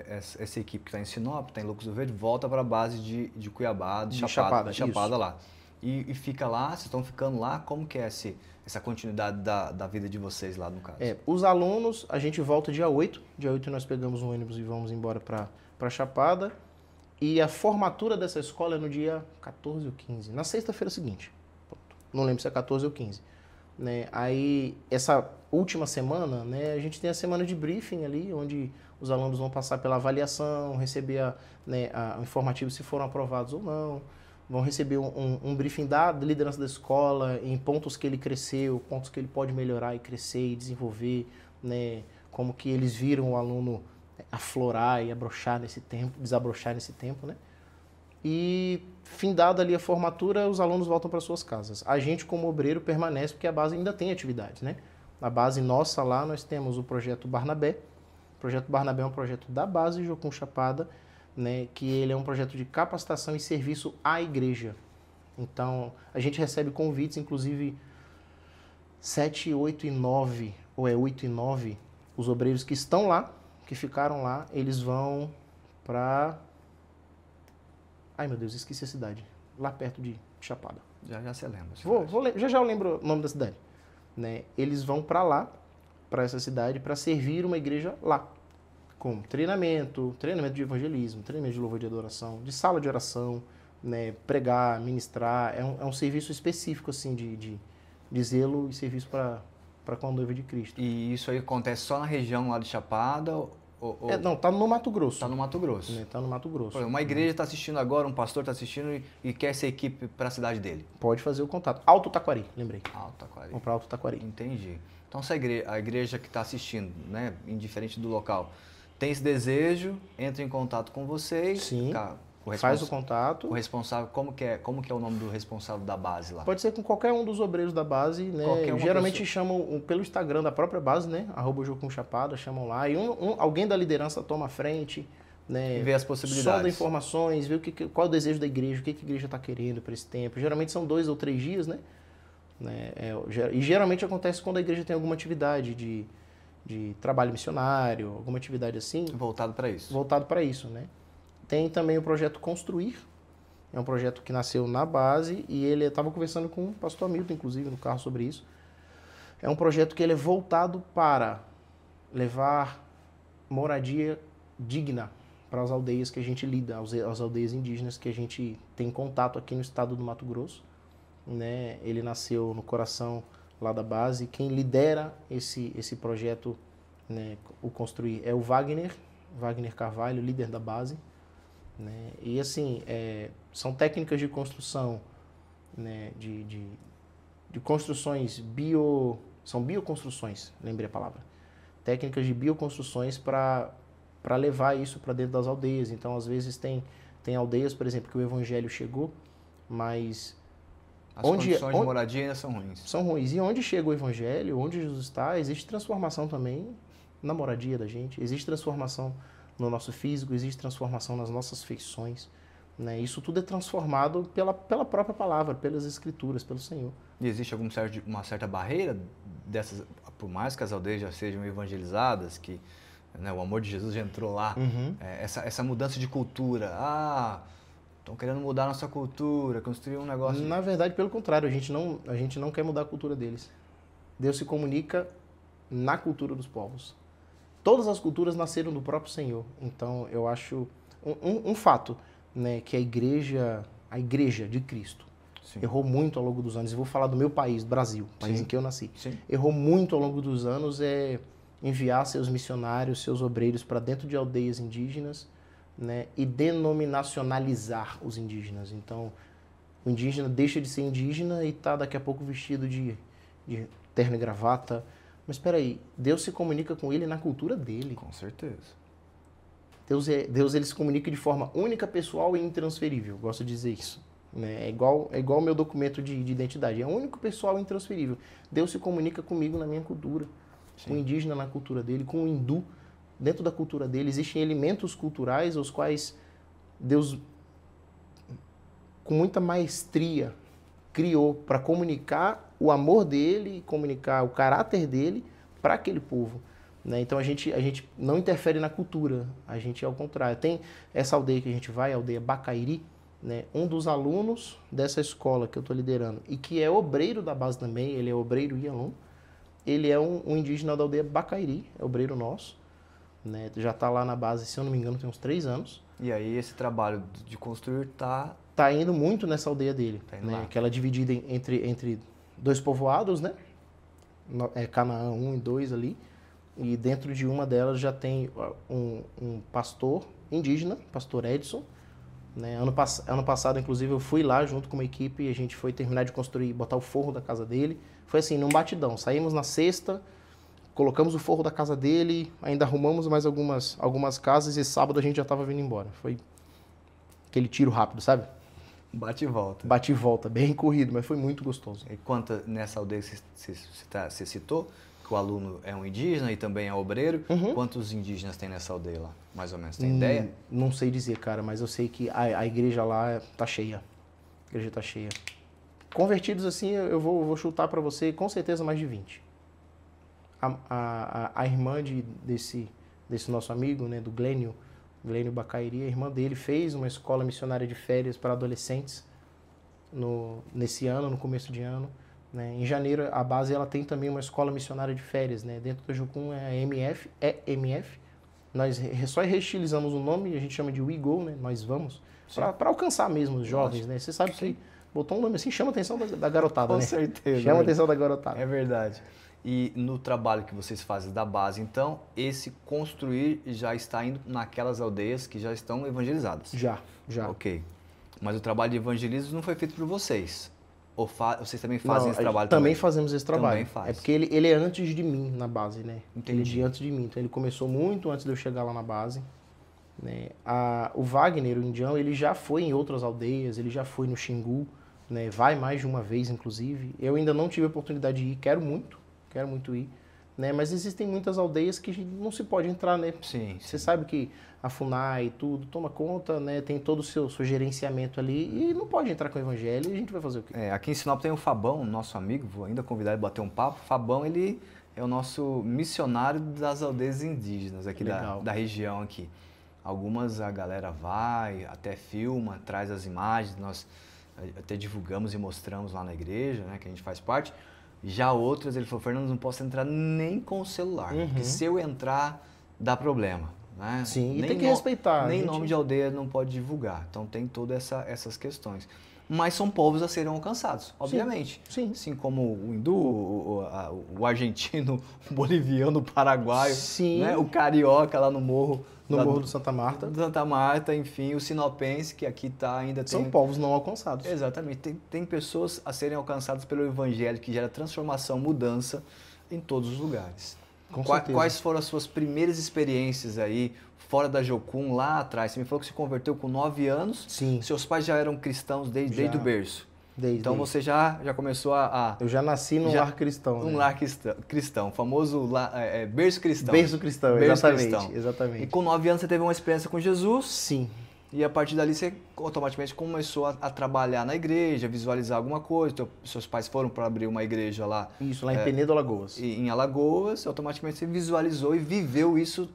essa equipe que está em Sinop, está em Lucas do Verde, volta para a base de Cuiabá, de Chapada lá. E fica lá, vocês estão ficando lá, como que é essa continuidade da vida de vocês lá, no caso? Os alunos, a gente volta dia 8. Dia 8 nós pegamos um ônibus e vamos embora para Chapada. E a formatura dessa escola é no dia 14 ou 15, na sexta-feira seguinte. Não lembro se é 14 ou 15. Né? Aí, essa última semana, né, a gente tem a semana de briefing ali, onde os alunos vão passar pela avaliação, receber o informativo se foram aprovados ou não, vão receber um briefing da liderança da escola, em pontos que ele cresceu, pontos que ele pode melhorar e crescer e desenvolver, né, como que eles viram o aluno aflorar e abrochar nesse tempo, desabrochar nesse tempo, né? E, findada ali a formatura, os alunos voltam para suas casas. A gente, como obreiro, permanece porque a base ainda tem atividades, né? Na base nossa lá, nós temos o Projeto Barnabé. O Projeto Barnabé é um projeto da base Jocum Chapada, né? Que ele é um projeto de capacitação e serviço à igreja. Então, a gente recebe convites, inclusive 7, 8 e 9, ou 8 e 9, os obreiros que estão lá, que ficaram lá, eles vão para... Ai, meu Deus, esqueci a cidade. Lá perto de Chapada. Já você lembra. Já eu lembro o nome da cidade. Né? Eles vão para lá, para essa cidade, para servir uma igreja lá. Com treinamento de evangelismo, treinamento de louvor de adoração, de sala de oração, né? Pregar, ministrar. É um serviço específico, assim, de zelo e serviço para com a noiva de Cristo. E isso aí acontece só na região lá de Chapada Não, tá no Mato Grosso. Tá no Mato Grosso. Tá no Mato Grosso. Por exemplo, uma igreja está assistindo agora, um pastor está assistindo e quer essa equipe para a cidade dele. Pode fazer o contato. Alto Taquari, lembrei. Alto Taquari. Vamos para Alto Taquari. Entendi. Então, se a igreja que está assistindo, né, indiferente do local, tem esse desejo, entra em contato com vocês. Sim. Faz o contato. O responsável, como que é o nome do responsável da base lá? Pode ser com qualquer um dos obreiros da base, né? Geralmente chamam pelo Instagram da própria base, né? @jocumchapada, chamam lá. E alguém da liderança toma a frente, né? E vê as possibilidades. Sonda informações, vê qual é o desejo da igreja, o que a igreja está querendo para esse tempo. Geralmente são 2 ou 3 dias, né? E geralmente acontece quando a igreja tem alguma atividade de trabalho missionário, alguma atividade assim. Voltado para isso. Voltado para isso, né? Tem também o projeto Construir, é um projeto que nasceu na base e ele estava conversando com o pastor Hamilton, inclusive, no carro sobre isso. É um projeto que ele é voltado para levar moradia digna para as aldeias que a gente lida, as aldeias indígenas que a gente tem contato aqui no estado do Mato Grosso. Né? Ele nasceu no coração lá da base. Quem lidera esse projeto, né, o Construir, é o Wagner Carvalho, líder da base. Né? E assim, são técnicas de construção, né, de construções são bioconstruções, lembrei a palavra. Técnicas de bioconstruções para levar isso para dentro das aldeias. Então, às vezes tem aldeias, por exemplo, que o evangelho chegou, mas as condições de moradia ainda são ruins. São ruins. E onde chega o evangelho, onde Jesus está, existe transformação também na moradia da gente, existe transformação no nosso físico, existe transformação nas nossas feições. Né? Isso tudo é transformado pela própria palavra, pelas escrituras, pelo Senhor. E existe uma certa barreira dessas, por mais que as aldeias já sejam evangelizadas, que, né, o amor de Jesus já entrou lá, essa mudança de cultura, estão querendo mudar a nossa cultura, construir um negócio... Na verdade, pelo contrário, a gente não quer mudar a cultura deles. Deus se comunica na cultura dos povos. Todas as culturas nasceram do próprio Senhor. Então, eu acho um fato, né, que a igreja de Cristo, sim, errou muito ao longo dos anos. Eu vou falar do meu país, Brasil, país, sim, em que eu nasci. Sim. Errou muito ao longo dos anos enviar seus missionários, seus obreiros para dentro de aldeias indígenas, né, e denominacionalizar os indígenas. Então, o indígena deixa de ser indígena e está daqui a pouco vestido de terno e gravata. Mas espera aí, Deus se comunica com ele na cultura dele. Com certeza. Deus ele se comunica de forma única, pessoal e intransferível. Gosto de dizer isso. Né? É igual o meu documento de identidade. É único, pessoal e intransferível. Deus se comunica comigo na minha cultura. Sim. Com o indígena na cultura dele, com o hindu dentro da cultura dele. Existem elementos culturais os quais Deus, com muita maestria, criou para comunicar o amor dele, comunicar o caráter dele para aquele povo. Né? Então a gente não interfere na cultura, a gente é ao contrário. Tem essa aldeia que a gente vai, a aldeia Bacairi, né? Um dos alunos dessa escola que eu estou liderando e que é obreiro da base também, ele é obreiro e aluno, ele é um indígena da aldeia Bacairi, é obreiro nosso, né? Já está lá na base, se eu não me engano, tem uns 3 anos. E aí esse trabalho de construir tá indo muito nessa aldeia dele, né? Que ela é dividida entre 2 povoados, né? Canaã 1 e 2 ali. E dentro de uma delas já tem um pastor indígena, pastor Edson. Né? Ano passado, inclusive, eu fui lá junto com uma equipe e a gente foi terminar de construir, botar o forro da casa dele. Foi assim, num batidão. Saímos na sexta, colocamos o forro da casa dele, ainda arrumamos mais algumas casas e sábado a gente já estava vindo embora. Foi aquele tiro rápido, sabe? Bate e volta. Bate e volta, bem corrido, mas foi muito gostoso. E quanto nessa aldeia que você citou, que o aluno é um indígena e também é obreiro, quantos indígenas tem nessa aldeia lá, mais ou menos? Tem ideia? Não sei dizer, cara, mas eu sei que a igreja lá tá cheia. A igreja tá cheia. Convertidos assim, eu vou chutar para você, com certeza mais de 20. A irmã desse nosso amigo, né, do Glênio Bacairi, a irmã dele fez uma escola missionária de férias para adolescentes nesse ano, no começo de ano. Né? Em janeiro, a base ela tem também uma escola missionária de férias. Né? Dentro do Jucum é MF. Nós só reestilizamos o nome e a gente chama de We Go, né? Nós vamos, para alcançar mesmo os jovens. Né? Você sabe que botou um nome assim, chama a atenção da garotada. Com né? certeza. Chama a atenção da garotada. É verdade. E no trabalho que vocês fazem da base, então, esse construir já está indo naquelas aldeias que já estão evangelizadas? Já. Ok. Mas o trabalho de evangelismo não foi feito por vocês? Ou vocês também fazem esse trabalho também? Fazemos esse trabalho. Também faz. É porque ele é antes de mim na base, né? Entendi. Ele é antes de mim. Então ele começou muito antes de eu chegar lá na base. Né? O Wagner, o indião, ele já foi em outras aldeias, ele já foi no Xingu, né? Vai mais de uma vez, inclusive. Eu ainda não tive a oportunidade de ir, quero muito ir. Né? Mas existem muitas aldeias que não se pode entrar, né? Sim. Você sabe que a FUNAI e tudo toma conta, né? Tem todo o seu gerenciamento ali e não pode entrar com o evangelho e a gente vai fazer o quê? Aqui em Sinop tem o Fabão, nosso amigo, vou ainda convidar ele a bater um papo. Fabão, ele é o nosso missionário das aldeias indígenas aqui da região aqui. Algumas a galera vai, até filma, traz as imagens, nós até divulgamos e mostramos lá na igreja, né, que a gente faz parte. Já outras, ele falou, Fernando, não posso entrar nem com o celular, porque se eu entrar, dá problema. Né? Sim, e tem que respeitar. Nem nome de aldeia não pode divulgar, então tem todas essas questões. Mas são povos a serem alcançados, obviamente. Sim. Assim como o hindu, o argentino, o boliviano, o paraguaio, né? O carioca lá no morro. Morro do Santa Marta. Santa Marta, enfim, o sinopense, que aqui ainda tem... São povos não alcançados. Exatamente. Tem pessoas a serem alcançadas pelo evangelho, que gera transformação, mudança em todos os lugares. Com certeza. Quais foram as suas primeiras experiências aí, fora da Jocum, lá atrás? Você me falou que se converteu com 9 anos. Sim. Seus pais já eram cristãos desde o berço. Então você já começou a... Eu já nasci num lar cristão. Um lar cristão, famoso berço cristão. Berço cristão, exatamente. E com 9 anos você teve uma experiência com Jesus? Sim. E a partir dali você automaticamente começou a trabalhar na igreja, visualizar alguma coisa. Seus pais foram para abrir uma igreja lá. Isso, lá em Penedo, Alagoas. Em Alagoas, automaticamente você visualizou e viveu isso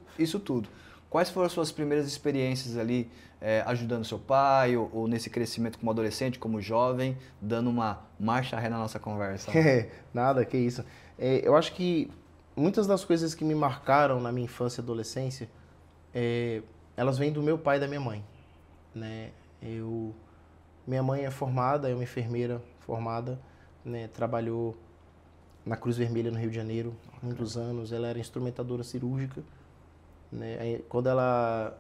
tudo. Quais foram as suas primeiras experiências ali, ajudando seu pai, ou nesse crescimento como adolescente, como jovem, dando uma marcha ré na nossa conversa? Nada, que isso. Eu acho que muitas das coisas que me marcaram na minha infância e adolescência, elas vêm do meu pai e da minha mãe. Né? Minha mãe é formada, é uma enfermeira formada, né? Trabalhou na Cruz Vermelha no Rio de Janeiro há muitos anos. Ela era instrumentadora cirúrgica. Né? Quando ela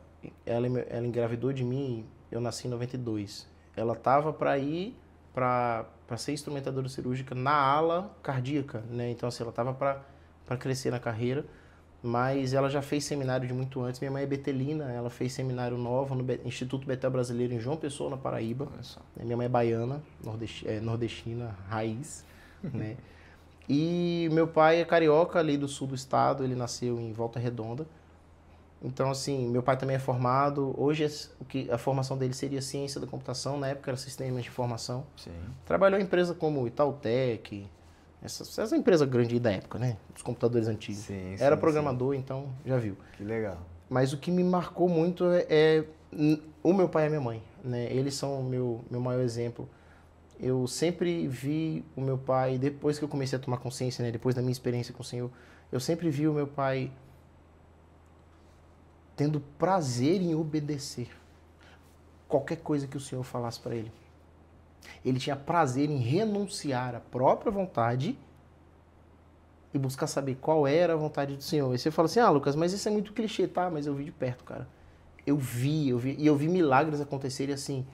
engravidou de mim, eu nasci em 92. Ela estava para ir para ser instrumentadora cirúrgica na ala cardíaca. Né? Então, assim, ela estava para crescer na carreira. Mas ela já fez seminário de muito antes. Minha mãe é betelina, ela fez seminário novo no Instituto Betel Brasileiro em João Pessoa, na Paraíba. Minha mãe é baiana, nordestina, raiz. Né? E meu pai é carioca, ali do sul do estado, ele nasceu em Volta Redonda. Então, assim, meu pai também é formado. Hoje, a formação dele seria ciência da computação, na época era sistemas de informação. Sim. Trabalhou em empresa como Itautec, essa empresa grande da época, né? Dos computadores antigos. Sim, era programador, então já viu. Que legal. Mas o que me marcou muito é o meu pai e a minha mãe. Né? Eles são o meu maior exemplo. Eu sempre vi o meu pai, depois que eu comecei a tomar consciência, né? Depois da minha experiência com o Senhor, eu sempre vi o meu pai tendo prazer em obedecer qualquer coisa que o Senhor falasse para ele. Ele tinha prazer em renunciar à própria vontade e buscar saber qual era a vontade do Senhor. E você fala assim, Lucas, mas isso é muito clichê, tá? Mas eu vi de perto, cara. Eu vi milagres acontecerem assim,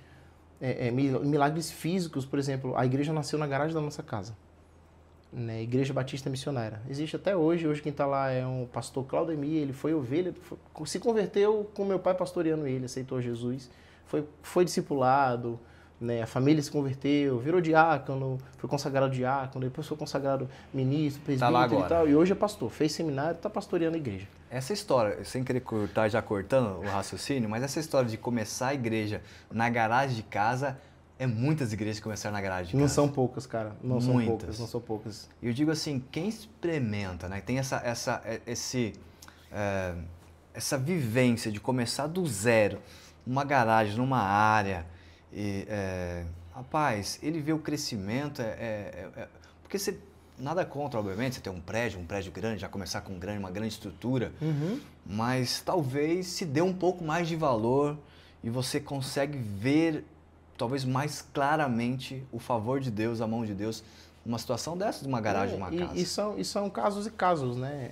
milagres físicos. Por exemplo, a igreja nasceu na garagem da nossa casa. Né? Igreja Batista Missionária. Existe até hoje. Hoje quem está lá é um pastor Claudemir. Ele foi ovelha, se converteu com meu pai pastoreando ele, aceitou Jesus. Foi discipulado. Né? A família se converteu, virou diácono, foi consagrado diácono, depois foi consagrado ministro, presbítero e tal. E hoje é pastor, fez seminário, está pastoreando a igreja. Essa história, sem querer cortar, já cortando o raciocínio, mas essa história de começar a igreja na garagem de casa, muitas igrejas que começaram na garagem de casa. Não são poucas, cara. Não são poucas. E eu digo assim, quem experimenta, né? Tem essa vivência de começar do zero, numa garagem, numa área. E, rapaz, ele vê o crescimento, porque você, nada contra, obviamente, você ter um prédio grande, já começar com uma grande estrutura, mas talvez se dê um pouco mais de valor e você consegue ver, talvez mais claramente, o favor de Deus, a mão de Deus uma situação dessa de uma garagem de uma casa. E são casos e casos, né?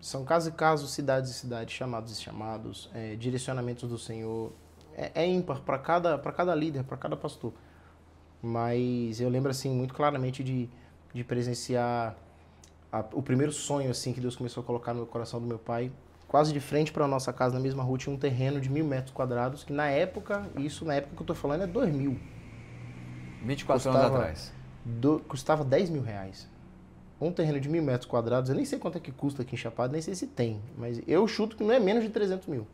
São casos e casos, cidades e cidades, chamados e chamados, direcionamentos do Senhor. É ímpar para cada líder, para cada pastor. Mas eu lembro assim muito claramente de presenciar o primeiro sonho assim que Deus começou a colocar no meu coração do meu pai. Quase de frente para a nossa casa, na mesma rua, tinha um terreno de 1.000 metros quadrados, que na época que eu estou falando é 2000. 24 anos atrás. Custava 10 mil reais. Um terreno de 1.000 metros quadrados, eu nem sei quanto é que custa aqui em Chapada, nem sei se tem, mas eu chuto que não é menos de 300 mil.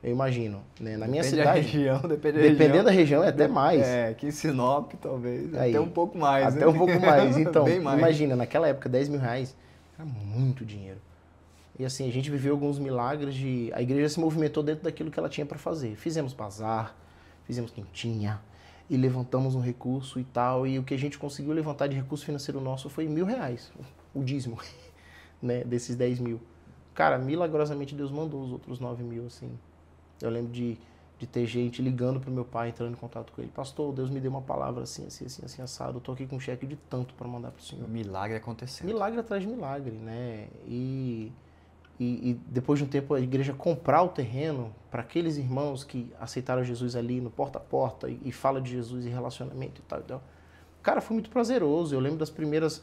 Eu imagino, né? Na minha cidade, dependendo da região, é até mais. Aqui em Sinop, talvez, aí, até um pouco mais. Até um pouco mais, então, bem mais. Imagina, naquela época, 10 mil reais era muito dinheiro. E assim, a gente viveu alguns milagres a igreja se movimentou dentro daquilo que ela tinha para fazer. Fizemos bazar, fizemos quentinha, e levantamos um recurso e tal, e o que a gente conseguiu levantar de recurso financeiro nosso foi 1.000 reais, o dízimo, né, desses 10 mil. Cara, milagrosamente Deus mandou os outros 9 mil, assim. Eu lembro de ter gente ligando pro meu pai, entrando em contato com ele. Pastor, Deus me deu uma palavra assim, assado. Eu tô aqui com um cheque de tanto para mandar pro senhor. Milagre acontecendo. Milagre atrás de milagre, né? E depois de um tempo a igreja comprar o terreno para aqueles irmãos que aceitaram Jesus ali no porta a porta e fala de Jesus e relacionamento e tal, e tal. Cara, foi muito prazeroso. Eu lembro das primeiras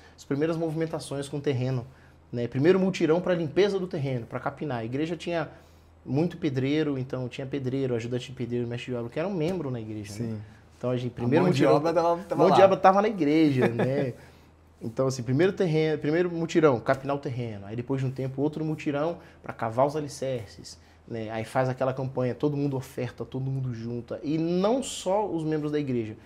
movimentações com o terreno, né? Primeiro mutirão para limpeza do terreno, para capinar. A igreja tinha muito pedreiro, então tinha pedreiro, ajudante de pedreiro, mestre de obra, que era um membro na igreja. Sim. Né? Então a gente primeiro mão de obra estava na igreja, né? Então, assim, primeiro mutirão, capinar o terreno. Aí, depois de um tempo, outro mutirão para cavar os alicerces. Né? Aí faz aquela campanha, todo mundo oferta, todo mundo junta. E não só os membros da igreja.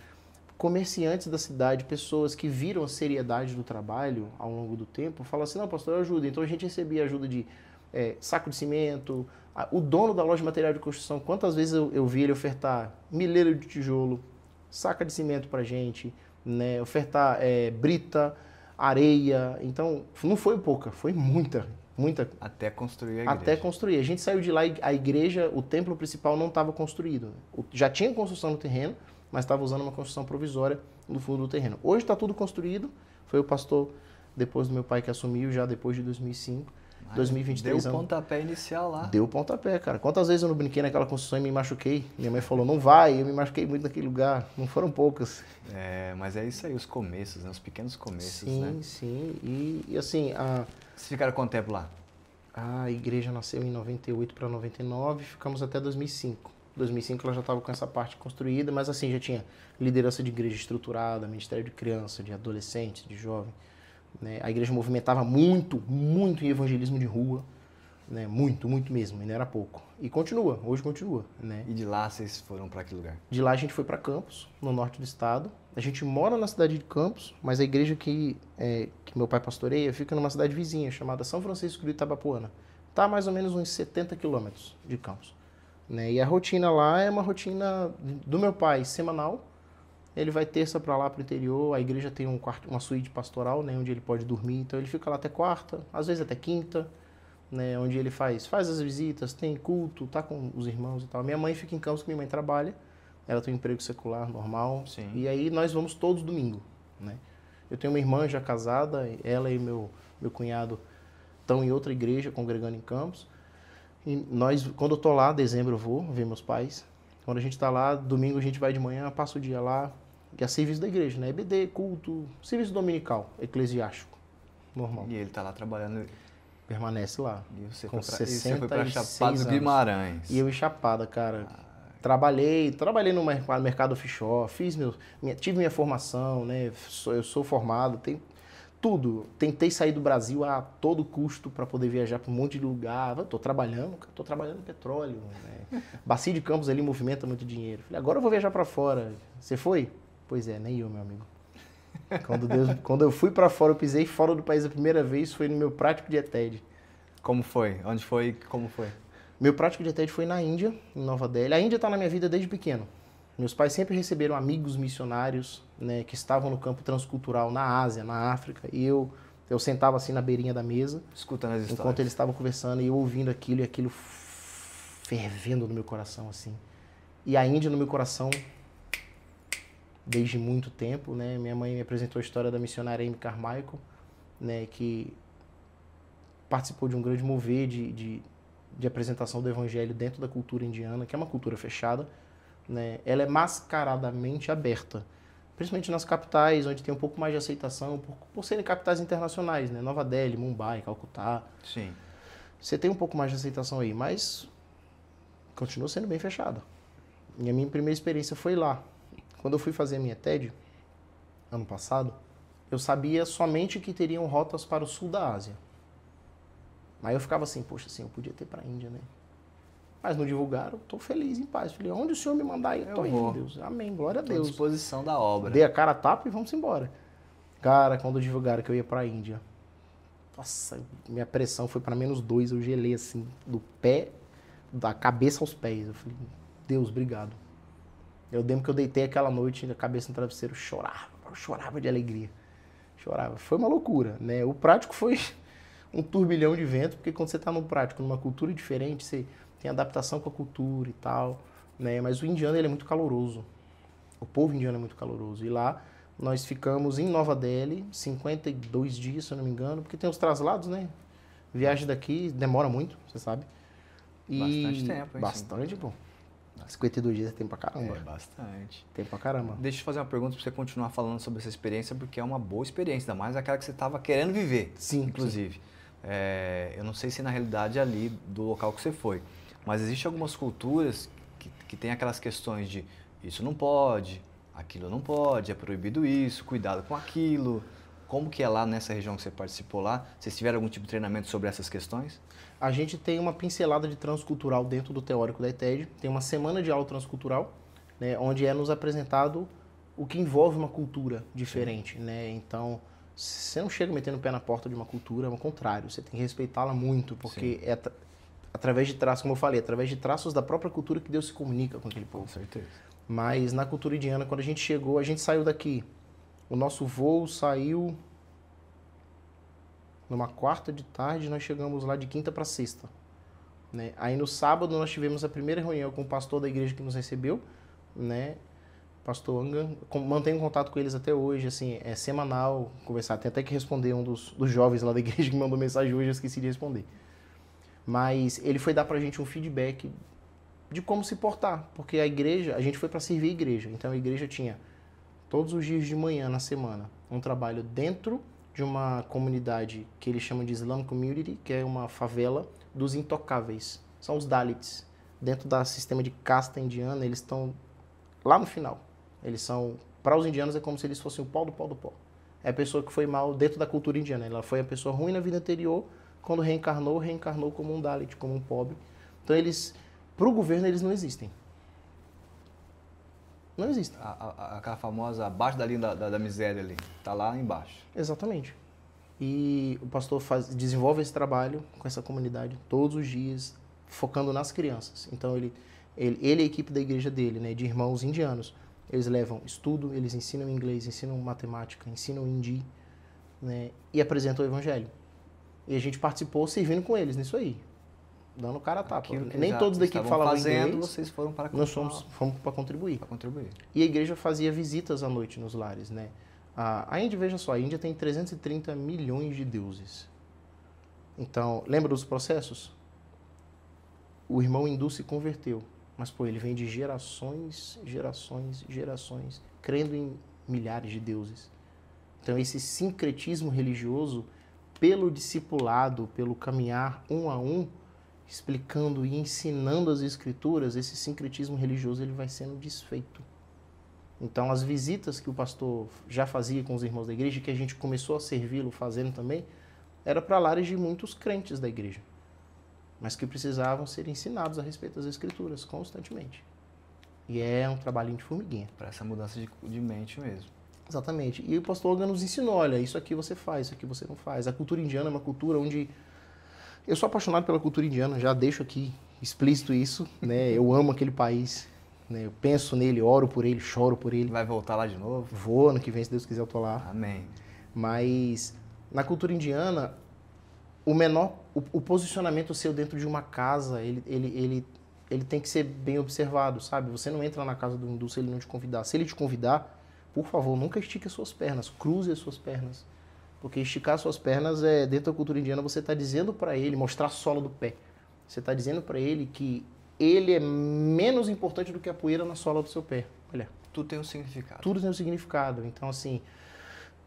Comerciantes da cidade, pessoas que viram a seriedade do trabalho ao longo do tempo, falam assim, não, pastor, eu ajudo. Então, a gente recebia ajuda de saco de cimento. O dono da loja de material de construção, quantas vezes eu vi ele ofertar milheiro de tijolo, saca de cimento pra gente, né, ofertar brita, areia. Então, não foi pouca, foi muita. Até construir a igreja. Até construir. A gente saiu de lá, a igreja, o templo principal não estava construído. Já tinha construção no terreno, mas estava usando uma construção provisória no fundo do terreno. Hoje está tudo construído. Foi o pastor, depois do meu pai, que assumiu, já depois de 2005. 2023 deu o pontapé inicial lá. Deu o pontapé, cara. Quantas vezes eu não brinquei naquela construção e me machuquei? Minha mãe falou, não vai. Eu me machuquei muito naquele lugar. Não foram poucas. Mas é isso aí, os começos, né? Os pequenos começos, sim, né? Sim, e assim... Vocês ficaram quanto tempo lá? A igreja nasceu em 98 para 99, ficamos até 2005. 2005 ela já estava com essa parte construída, mas assim, já tinha liderança de igreja estruturada, ministério de criança, de adolescente, de jovem. Né? A igreja movimentava muito em evangelismo de rua, né? Muito mesmo, e não era pouco. E hoje continua. Né? E de lá vocês foram para que lugar? De lá a gente foi para Campos, no norte do estado. A gente mora na cidade de Campos, mas a igreja que meu pai pastoreia fica numa cidade vizinha, chamada São Francisco de Itabapoana. Está a mais ou menos uns 70 quilômetros de Campos. Né? E a rotina lá é uma rotina do meu pai, semanal. Ele vai terça para lá para o interior, a igreja tem uma suíte pastoral, né, onde ele pode dormir, então ele fica lá até quarta, às vezes até quinta, né, onde ele faz as visitas, tem culto, tá com os irmãos e tal. Minha mãe fica em Campos, minha mãe trabalha, ela tem um emprego secular normal. Sim. E aí nós vamos todos domingo. Né? Eu tenho uma irmã já casada, ela e meu cunhado estão em outra igreja, congregando em Campos. E quando eu tô lá, dezembro eu vou ver meus pais. Quando a gente está lá, domingo a gente vai de manhã, passa o dia lá, que é serviço da igreja, né? EBD, culto, serviço dominical, eclesiástico, normal. E ele está lá trabalhando. Permanece lá. E você com foi para Chapada dos Guimarães. E eu em Chapada, cara. Trabalhei no mercado offshore, tive minha formação, né? Eu sou formado, tudo. Tentei sair do Brasil a todo custo para poder viajar para um monte de lugar. Estou trabalhando em petróleo. Né? Bacia de Campos ali movimenta muito dinheiro. Falei, agora eu vou viajar para fora. Você foi? Pois é, nem eu, meu amigo. Quando eu fui para fora, eu pisei fora do país a primeira vez, foi no meu prático de ETED. Como foi? Onde foi? Como foi? Meu prático de ETED foi na Índia, em Nova Delhi. A Índia está na minha vida desde pequeno. Meus pais sempre receberam amigos missionários, né, que estavam no campo transcultural na Ásia, na África, e eu sentava assim na beirinha da mesa, escutando as histórias, enquanto eles estavam conversando, e eu ouvindo aquilo e aquilo fervendo no meu coração assim. E a Índia no meu coração desde muito tempo, né? Minha mãe me apresentou a história da missionária Amy Carmichael, né? Que participou de um grande mover de apresentação do evangelho dentro da cultura indiana, que é uma cultura fechada, né? Ela é mascaradamente aberta, principalmente nas capitais, onde tem um pouco mais de aceitação, por serem capitais internacionais, né? Nova Delhi, Mumbai, Calcutá. Sim. Você tem um pouco mais de aceitação aí, mas continua sendo bem fechada. E a minha primeira experiência foi lá. Quando eu fui fazer a minha TED, ano passado, eu sabia somente que teriam rotas para o sul da Ásia. Aí eu ficava assim, poxa, assim, eu podia ter para a Índia, né? Mas não divulgaram, estou feliz, em paz. Falei, onde o senhor me mandar ir, eu estou indo, Deus. Amém, glória a Deus. Estou à disposição da obra. Dei a cara a tapa e vamos embora. Cara, quando divulgaram que eu ia para a Índia, nossa, minha pressão foi para -2, eu gelei assim, do pé, da cabeça aos pés. Eu falei, Deus, obrigado. Eu lembro que eu deitei aquela noite, a cabeça no travesseiro, eu chorava de alegria. Chorava. Foi uma loucura, né? O prático foi um turbilhão de vento, porque quando você está no prático, numa cultura diferente, você tem adaptação com a cultura e tal, né? Mas o indiano, ele é muito caloroso. O povo indiano é muito caloroso. E lá, nós ficamos em Nova Delhi, 52 dias, se eu não me engano, porque tem os traslados, né? Viagem daqui demora muito, você sabe. E bastante tempo, hein? Bastante, pô. 52 dias é tempo pra caramba. É, bastante. Tempo pra caramba. Deixa eu te fazer uma pergunta pra você continuar falando sobre essa experiência, porque é uma boa experiência, ainda mais aquela que você estava querendo viver. Sim, inclusive. Sim. Eu não sei se na realidade ali do local que você foi, mas existem algumas culturas que tem aquelas questões de isso não pode, aquilo não pode, é proibido isso, cuidado com aquilo. Como que é lá nessa região que você participou lá? Vocês tiveram algum tipo de treinamento sobre essas questões? A gente tem uma pincelada de transcultural dentro do teórico da ETED, tem uma semana de aula transcultural, né, onde é nos apresentado o que envolve uma cultura diferente, né? Então, você não chega metendo o pé na porta de uma cultura, ao contrário, você tem que respeitá-la muito, porque é através de traços, como eu falei, através de traços da própria cultura que Deus se comunica com aquele povo. Com certeza. Mas na cultura indiana, quando a gente chegou, a gente saiu daqui. O nosso voo saiu numa quarta de tarde, nós chegamos lá de quinta para sexta. Né? Aí no sábado nós tivemos a primeira reunião com o pastor da igreja que nos recebeu, né? Pastor Anga, mantenho contato com eles até hoje, assim, é semanal conversar. Tem até que responder um dos jovens lá da igreja que mandou mensagem hoje, eu esqueci de responder. Mas ele foi dar pra gente um feedback de como se portar, porque a igreja, a gente foi para servir a igreja, então a igreja tinha todos os dias de manhã na semana um trabalho dentro de uma comunidade que eles chamam de Islam Community, que é uma favela dos intocáveis, são os Dalits. Dentro do sistema de casta indiana, eles estão lá no final. Eles são, para os indianos é como se eles fossem o pó do pó do pó. É a pessoa que foi mal dentro da cultura indiana, ela foi a pessoa ruim na vida anterior, quando reencarnou como um Dalit, como um pobre. Então eles, para o governo, eles não existem. Não existem. Aquela famosa abaixo da linha da miséria ali, tá lá embaixo. Exatamente. E o pastor desenvolve esse trabalho com essa comunidade todos os dias, focando nas crianças. Então ele e a equipe da igreja dele, né, de irmãos indianos, eles levam estudo, eles ensinam inglês, ensinam matemática, ensinam hindi, né, e apresentam o evangelho. E a gente participou servindo com eles nisso aí, dando cara a tapa. Nem todos da equipe falavam inglês. Vocês foram para fomos para contribuir. Para contribuir. E a igreja fazia visitas à noite nos lares, né? A Índia, veja só, a Índia tem 330 milhões de deuses. Então, lembra dos processos? O irmão hindu se converteu, mas pô, ele vem de gerações, crendo em milhares de deuses. Então, esse sincretismo religioso, pelo discipulado, pelo caminhar um a um, explicando e ensinando as escrituras, esse sincretismo religioso ele vai sendo desfeito. Então, as visitas que o pastor já fazia com os irmãos da igreja, que a gente começou a servi-lo fazendo também, era para lares de muitos crentes da igreja, mas que precisavam ser ensinados a respeito das escrituras constantemente. E é um trabalhinho de formiguinha. Para essa mudança de mente mesmo. Exatamente. E o pastor Olga nos ensinou, olha, isso aqui você faz, isso aqui você não faz. A cultura indiana é uma cultura onde... Eu sou apaixonado pela cultura indiana, já deixo aqui explícito isso, né? Eu amo aquele país, né? Eu penso nele, oro por ele, choro por ele. Vai voltar lá de novo? Vou, ano que vem, se Deus quiser, eu tô lá. Amém. Mas na cultura indiana, o posicionamento seu dentro de uma casa, ele tem que ser bem observado, sabe? Você não entra na casa do hindu se ele não te convidar. Se ele te convidar, por favor, nunca estique as suas pernas, cruze as suas pernas. Porque esticar as suas pernas, dentro da cultura indiana, você está dizendo para ele, mostrar a sola do pé. Você está dizendo para ele que ele é menos importante do que a poeira na sola do seu pé. Olha. Tudo tem um significado. Tudo tem um significado. Então, assim,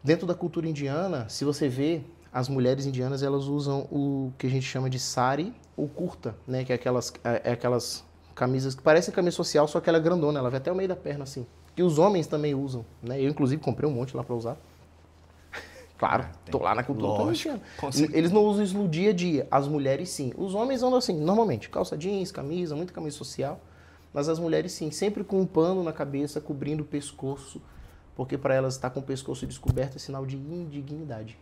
dentro da cultura indiana, se você vê, as mulheres indianas, elas usam o que a gente chama de sari ou kurta, né? Que é aquelas camisas que parecem camisa social, só que ela é grandona, ela vai até o meio da perna, assim. Que os homens também usam, né? Eu, inclusive, comprei um monte lá para usar. Claro, tô lá na cultura indiana. Eles não usam isso no dia a dia, as mulheres sim. Os homens andam assim, normalmente, calça jeans, camisa, muita camisa social. Mas as mulheres sim, sempre com um pano na cabeça, cobrindo o pescoço, porque para elas estar com o pescoço descoberto é sinal de indignidade.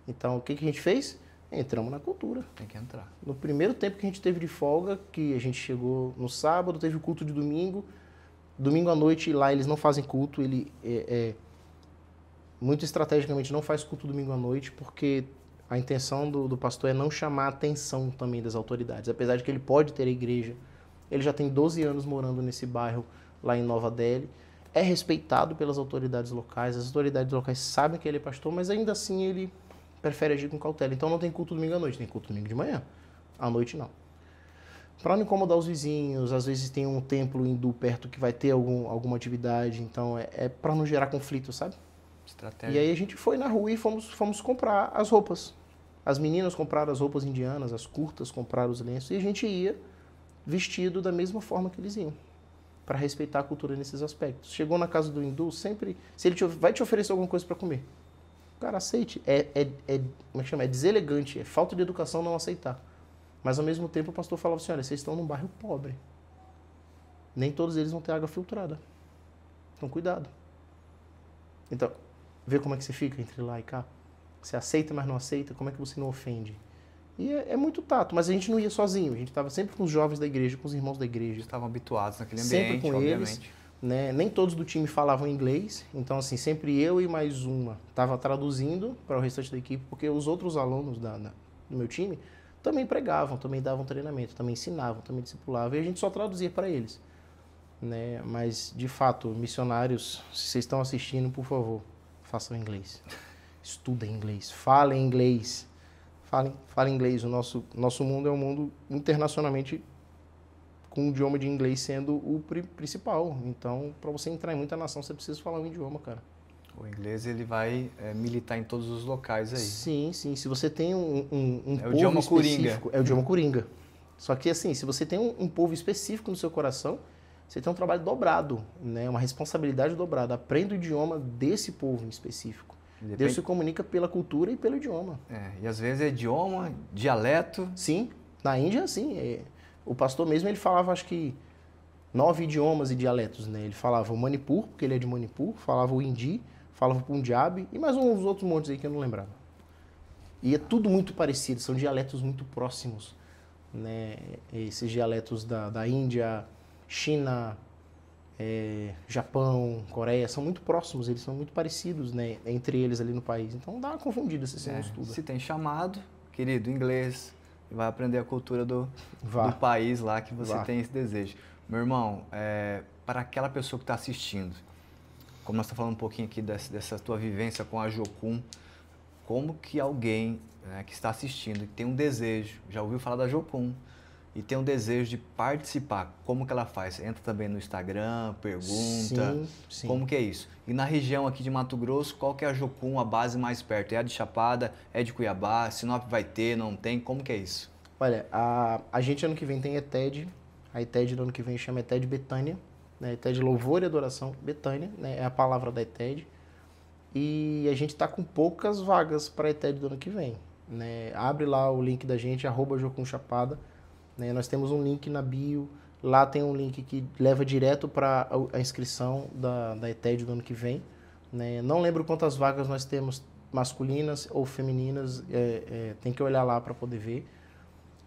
Então, o que a gente fez? Entramos na cultura. Tem que entrar. No primeiro tempo que a gente teve de folga, que a gente chegou no sábado, teve o culto de domingo. Domingo à noite, lá eles não fazem culto, muito estrategicamente não faz culto domingo à noite, porque a intenção do pastor é não chamar a atenção também das autoridades. Apesar de que ele pode ter a igreja, ele já tem 12 anos morando nesse bairro lá em Nova Delhi, é respeitado pelas autoridades locais, as autoridades locais sabem que ele é pastor, mas ainda assim ele prefere agir com cautela. Então não tem culto domingo à noite, tem culto domingo de manhã, à noite não. Para não incomodar os vizinhos, às vezes tem um templo hindu perto que vai ter alguma atividade, então é para não gerar conflito, sabe? Estratégia. E aí a gente foi na rua e fomos comprar as roupas. As meninas compraram as roupas indianas, as curtas compraram os lenços, e a gente ia vestido da mesma forma que eles iam, para respeitar a cultura nesses aspectos. Chegou na casa do hindu, sempre, se ele vai te oferecer alguma coisa para comer, cara, aceite. Como é que chama? É deselegante, é falta de educação não aceitar. Mas ao mesmo tempo o pastor falava assim, olha, vocês estão num bairro pobre. Nem todos eles vão ter água filtrada. Então cuidado. Então, vê como é que você fica entre lá e cá. Você aceita, mas não aceita, como é que você não ofende? E é muito tato, mas a gente não ia sozinho, a gente estava sempre com os jovens da igreja, com os irmãos da igreja. Estavam habituados naquele sempre ambiente, com obviamente. Eles, né? Nem todos do time falavam inglês, então assim, sempre eu e mais uma estava traduzindo para o restante da equipe, porque os outros alunos do meu time também pregavam, também davam treinamento, também ensinavam, também discipulavam, e a gente só traduzia para eles. Né? Mas, de fato, missionários, se vocês estão assistindo, por favor, façam inglês. Estudem inglês, falem inglês. Falem inglês. O nosso mundo é um mundo internacionalmente com o idioma de inglês sendo o principal. Então, para você entrar em muita nação, você precisa falar um idioma, cara. O inglês, ele vai militar em todos os locais aí. Sim, sim. Se você tem um o povo idioma específico... coringa. É o idioma coringa. Só que, assim, se você tem um povo específico no seu coração, você tem um trabalho dobrado, né? Uma responsabilidade dobrada. Aprenda o idioma desse povo em específico. Deus se comunica pela cultura e pelo idioma. E às vezes é idioma, dialeto. Sim, na Índia, sim. O pastor mesmo, ele falava, acho que, 9 idiomas e dialetos, né? Ele falava o Manipur, porque ele é de Manipur, falava o Hindi, falava o Punjabi e mais uns outros montes aí que eu não lembrava. E é tudo muito parecido, são dialetos muito próximos, né? Esses dialetos da Índia, China, Japão, Coreia, são muito próximos, eles são muito parecidos, né, entre eles ali no país. Então dá uma confundida se você não estuda. Se tem chamado, querido, inglês, vai aprender a cultura do país lá que você tem esse desejo. Meu irmão, para aquela pessoa que está assistindo, como nós estamos falando um pouquinho aqui dessa tua vivência com a Jocum, como que alguém que está assistindo e tem um desejo, já ouviu falar da Jocum, e tem um desejo de participar, como que ela faz? Entra também no Instagram, pergunta, sim. Como que é isso? E na região aqui de Mato Grosso, qual que é a Jocum, a base mais perto? É a de Chapada, é de Cuiabá, Sinop vai ter, não tem? Como que é isso? Olha, a gente ano que vem tem ETED, a ETED do ano que vem chama ETED Betânia, né? ETED Louvor e Adoração Betânia, né? É a palavra da ETED, e a gente está com poucas vagas para a ETED do ano que vem, né? Abre lá o link da gente, @jocumchapada. Nós temos um link na bio, lá tem um link que leva direto para a inscrição da ETED do ano que vem. Né? Não lembro quantas vagas nós temos, masculinas ou femininas, tem que olhar lá para poder ver.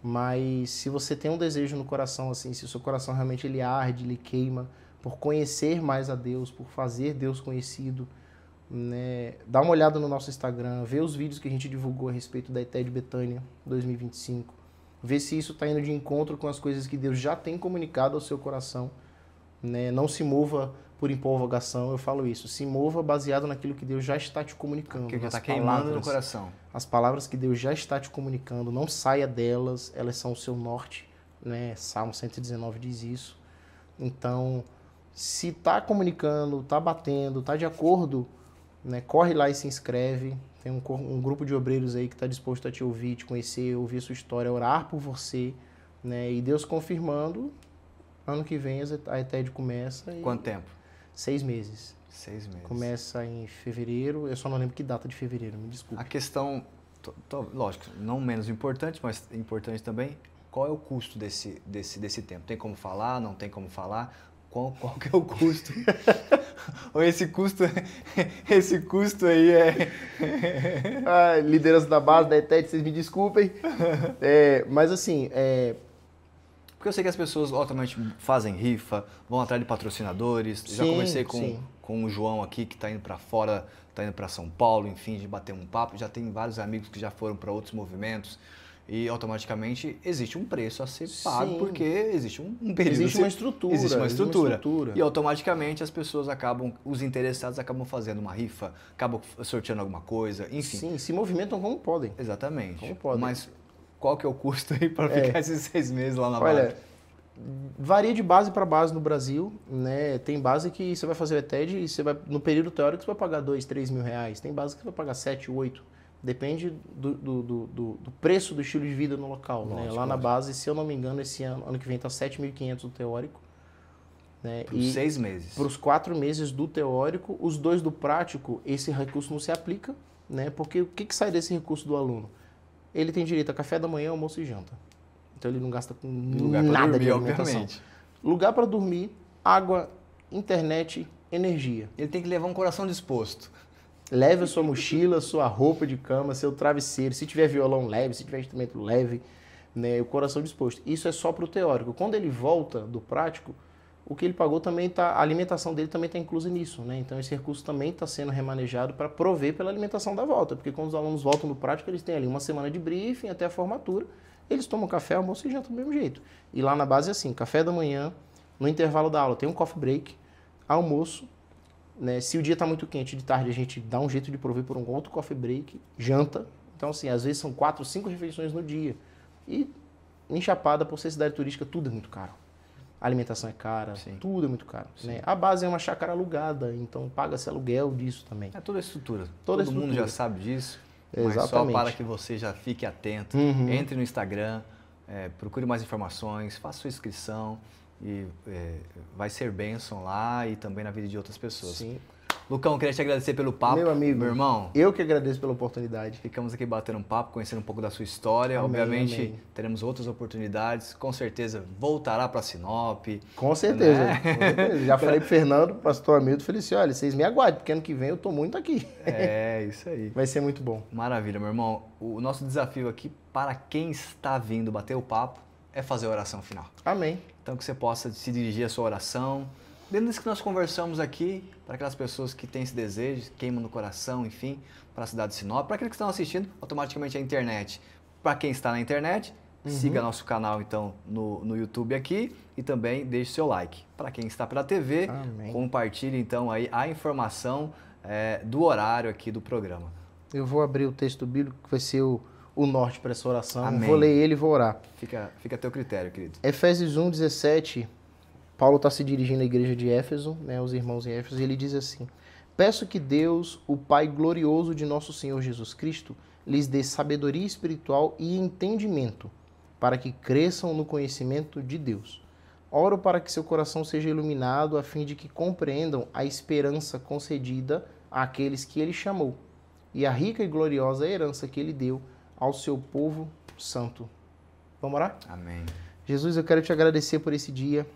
Mas se você tem um desejo no coração, assim, se o seu coração realmente ele arde, ele queima, por conhecer mais a Deus, por fazer Deus conhecido, né? Dá uma olhada no nosso Instagram, vê os vídeos que a gente divulgou a respeito da ETED Betânia 2025. Ver se isso está indo de encontro com as coisas que Deus já tem comunicado ao seu coração. Né? Não se mova por empolgação, eu falo isso. Se mova baseado naquilo que Deus já está te comunicando. Que já está queimando no coração. As palavras que Deus já está te comunicando, não saia delas, elas são o seu norte, né? Salmo 119 diz isso. Então, se está comunicando, está batendo, está de acordo, né? Corre lá e se inscreve. Tem um grupo de obreiros aí que está disposto a te ouvir, te conhecer, ouvir a sua história, orar por você, né? E Deus confirmando, ano que vem a ETED começa. Quanto tempo? 6 meses. 6 meses. Começa em fevereiro, eu só não lembro que data de fevereiro, me desculpe. A questão, lógico, não menos importante, mas importante também, qual é o custo desse tempo? Tem como falar, não tem como falar? Qual que é o custo? Ou esse custo aí é... Liderança da base, da ETED, vocês me desculpem. Mas assim, Porque eu sei que as pessoas automaticamente fazem rifa, vão atrás de patrocinadores. Sim, já conversei com o João aqui, que está indo para fora, está indo para São Paulo, enfim, de bater um papo. Já tem vários amigos que já foram para outros movimentos. E automaticamente existe um preço a ser pago, Sim. porque existe um período. Existe uma estrutura. Existe uma estrutura. E automaticamente as pessoas os interessados acabam fazendo uma rifa, acabam sorteando alguma coisa, enfim. Sim, se movimentam como podem. Exatamente. Como podem. Mas qual que é o custo aí para ficar esses 6 meses lá na base? Olha, varia de base para base no Brasil, né? Tem base que você vai fazer o ETED e você vai, no período teórico você vai pagar 2, 3 mil reais. Tem base que você vai pagar 7, 8. Depende do preço do estilo de vida no local. Lógico, né? Lá na base, se eu não me engano, esse ano que vem está 7.500 o teórico. Né? Por 6 meses. Para os 4 meses do teórico, os 2 do prático, esse recurso não se aplica, né? Porque o que sai desse recurso do aluno? Ele tem direito a café da manhã, almoço e janta. Então ele não gasta com nada dormir, de alimentação. Obviamente. Lugar para dormir, água, internet, energia. Ele tem que levar um coração disposto. Leve a sua mochila, sua roupa de cama, seu travesseiro. Se tiver violão, leve. Se tiver instrumento, leve. Né? O coração disposto. Isso é só para o teórico. Quando ele volta do prático, o que ele pagou também está... A alimentação dele também está inclusa nisso. Né? Então esse recurso também está sendo remanejado para prover pela alimentação da volta. Porque quando os alunos voltam do prático, eles têm ali uma semana de briefing até a formatura. Eles tomam café, almoço e janta do mesmo jeito. E lá na base é assim, café da manhã, no intervalo da aula tem um coffee break, almoço. Né? Se o dia está muito quente, de tarde a gente dá um jeito de prover por um outro coffee break, janta. Então, assim, às vezes são 4, 5 refeições no dia. E em Chapada, por ser cidade turística, tudo é muito caro. A alimentação é cara, sim, tudo é muito caro. Né? A base é uma chácara alugada, então paga-se aluguel disso também. É toda a estrutura. Todo mundo já sabe disso. Exatamente. Mas só para que você já fique atento. Entre no Instagram, procure mais informações, faça sua inscrição. E vai ser bênção lá e também na vida de outras pessoas. Sim. Lucão, queria te agradecer pelo papo. Meu amigo, meu irmão. Eu que agradeço pela oportunidade. Ficamos aqui batendo um papo, conhecendo um pouco da sua história. Amém, obviamente, amém. Teremos outras oportunidades. Com certeza voltará para Sinop. Com certeza. Né? Com certeza. Já falei pro Fernando, pastor Hamilton, falei assim, olha, vocês me aguardem, porque ano que vem eu tô muito aqui. É, isso aí. Vai ser muito bom. Maravilha, meu irmão. O nosso desafio aqui, para quem está vindo bater o papo, é fazer a oração final. Amém. Então que você possa se dirigir à sua oração. Dentro disso que nós conversamos aqui, para aquelas pessoas que têm esse desejo, queimam no coração, enfim, para a cidade de Sinop, para aqueles que estão assistindo automaticamente a internet. Para quem está na internet, siga nosso canal então no YouTube aqui e também deixe seu like. Para quem está pela TV, compartilhe então aí a informação do horário aqui do programa. Eu vou abrir o texto bíblico que vai ser o norte para essa oração. Amém. Vou ler ele e vou orar. Fica a teu critério, querido. Efésios 1, 17, Paulo está se dirigindo à igreja de Éfeso, né, os irmãos em Éfeso, e ele diz assim: peço que Deus, o Pai glorioso de nosso Senhor Jesus Cristo, lhes dê sabedoria espiritual e entendimento, para que cresçam no conhecimento de Deus. Oro para que seu coração seja iluminado, a fim de que compreendam a esperança concedida àqueles que ele chamou, e a rica e gloriosa herança que ele deu ao seu povo santo. Vamos orar? Amém. Jesus, eu quero te agradecer por esse dia.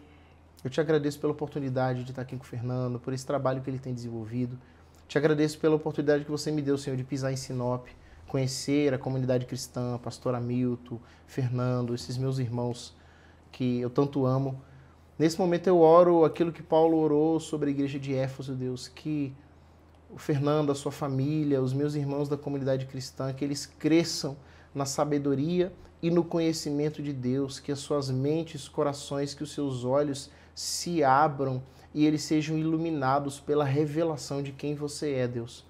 Eu te agradeço pela oportunidade de estar aqui com o Fernando, por esse trabalho que ele tem desenvolvido. Te agradeço pela oportunidade que você me deu, Senhor, de pisar em Sinop, conhecer a comunidade cristã, pastor Hamilton, Fernando, esses meus irmãos que eu tanto amo. Nesse momento eu oro aquilo que Paulo orou sobre a igreja de Éfeso, Deus, que o Fernando, a sua família, os meus irmãos da comunidade cristã, que eles cresçam na sabedoria e no conhecimento de Deus, que as suas mentes, corações, que os seus olhos se abram e eles sejam iluminados pela revelação de quem você é, Deus.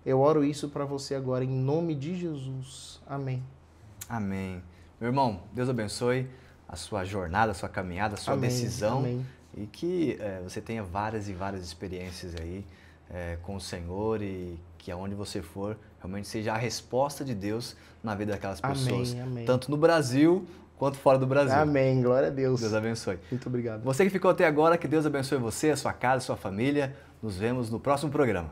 Eu oro isso para você agora, em nome de Jesus. Amém. Amém. Meu irmão, Deus abençoe a sua jornada, a sua caminhada, a sua Amém, decisão. amém. E que você tenha várias e várias experiências aí com o Senhor e que aonde você for, realmente seja a resposta de Deus na vida daquelas pessoas. Amém, amém. Tanto no Brasil quanto fora do Brasil. Amém, glória a Deus. Deus abençoe. Muito obrigado. Você que ficou até agora, que Deus abençoe você, a sua casa, a sua família. Nos vemos no próximo programa.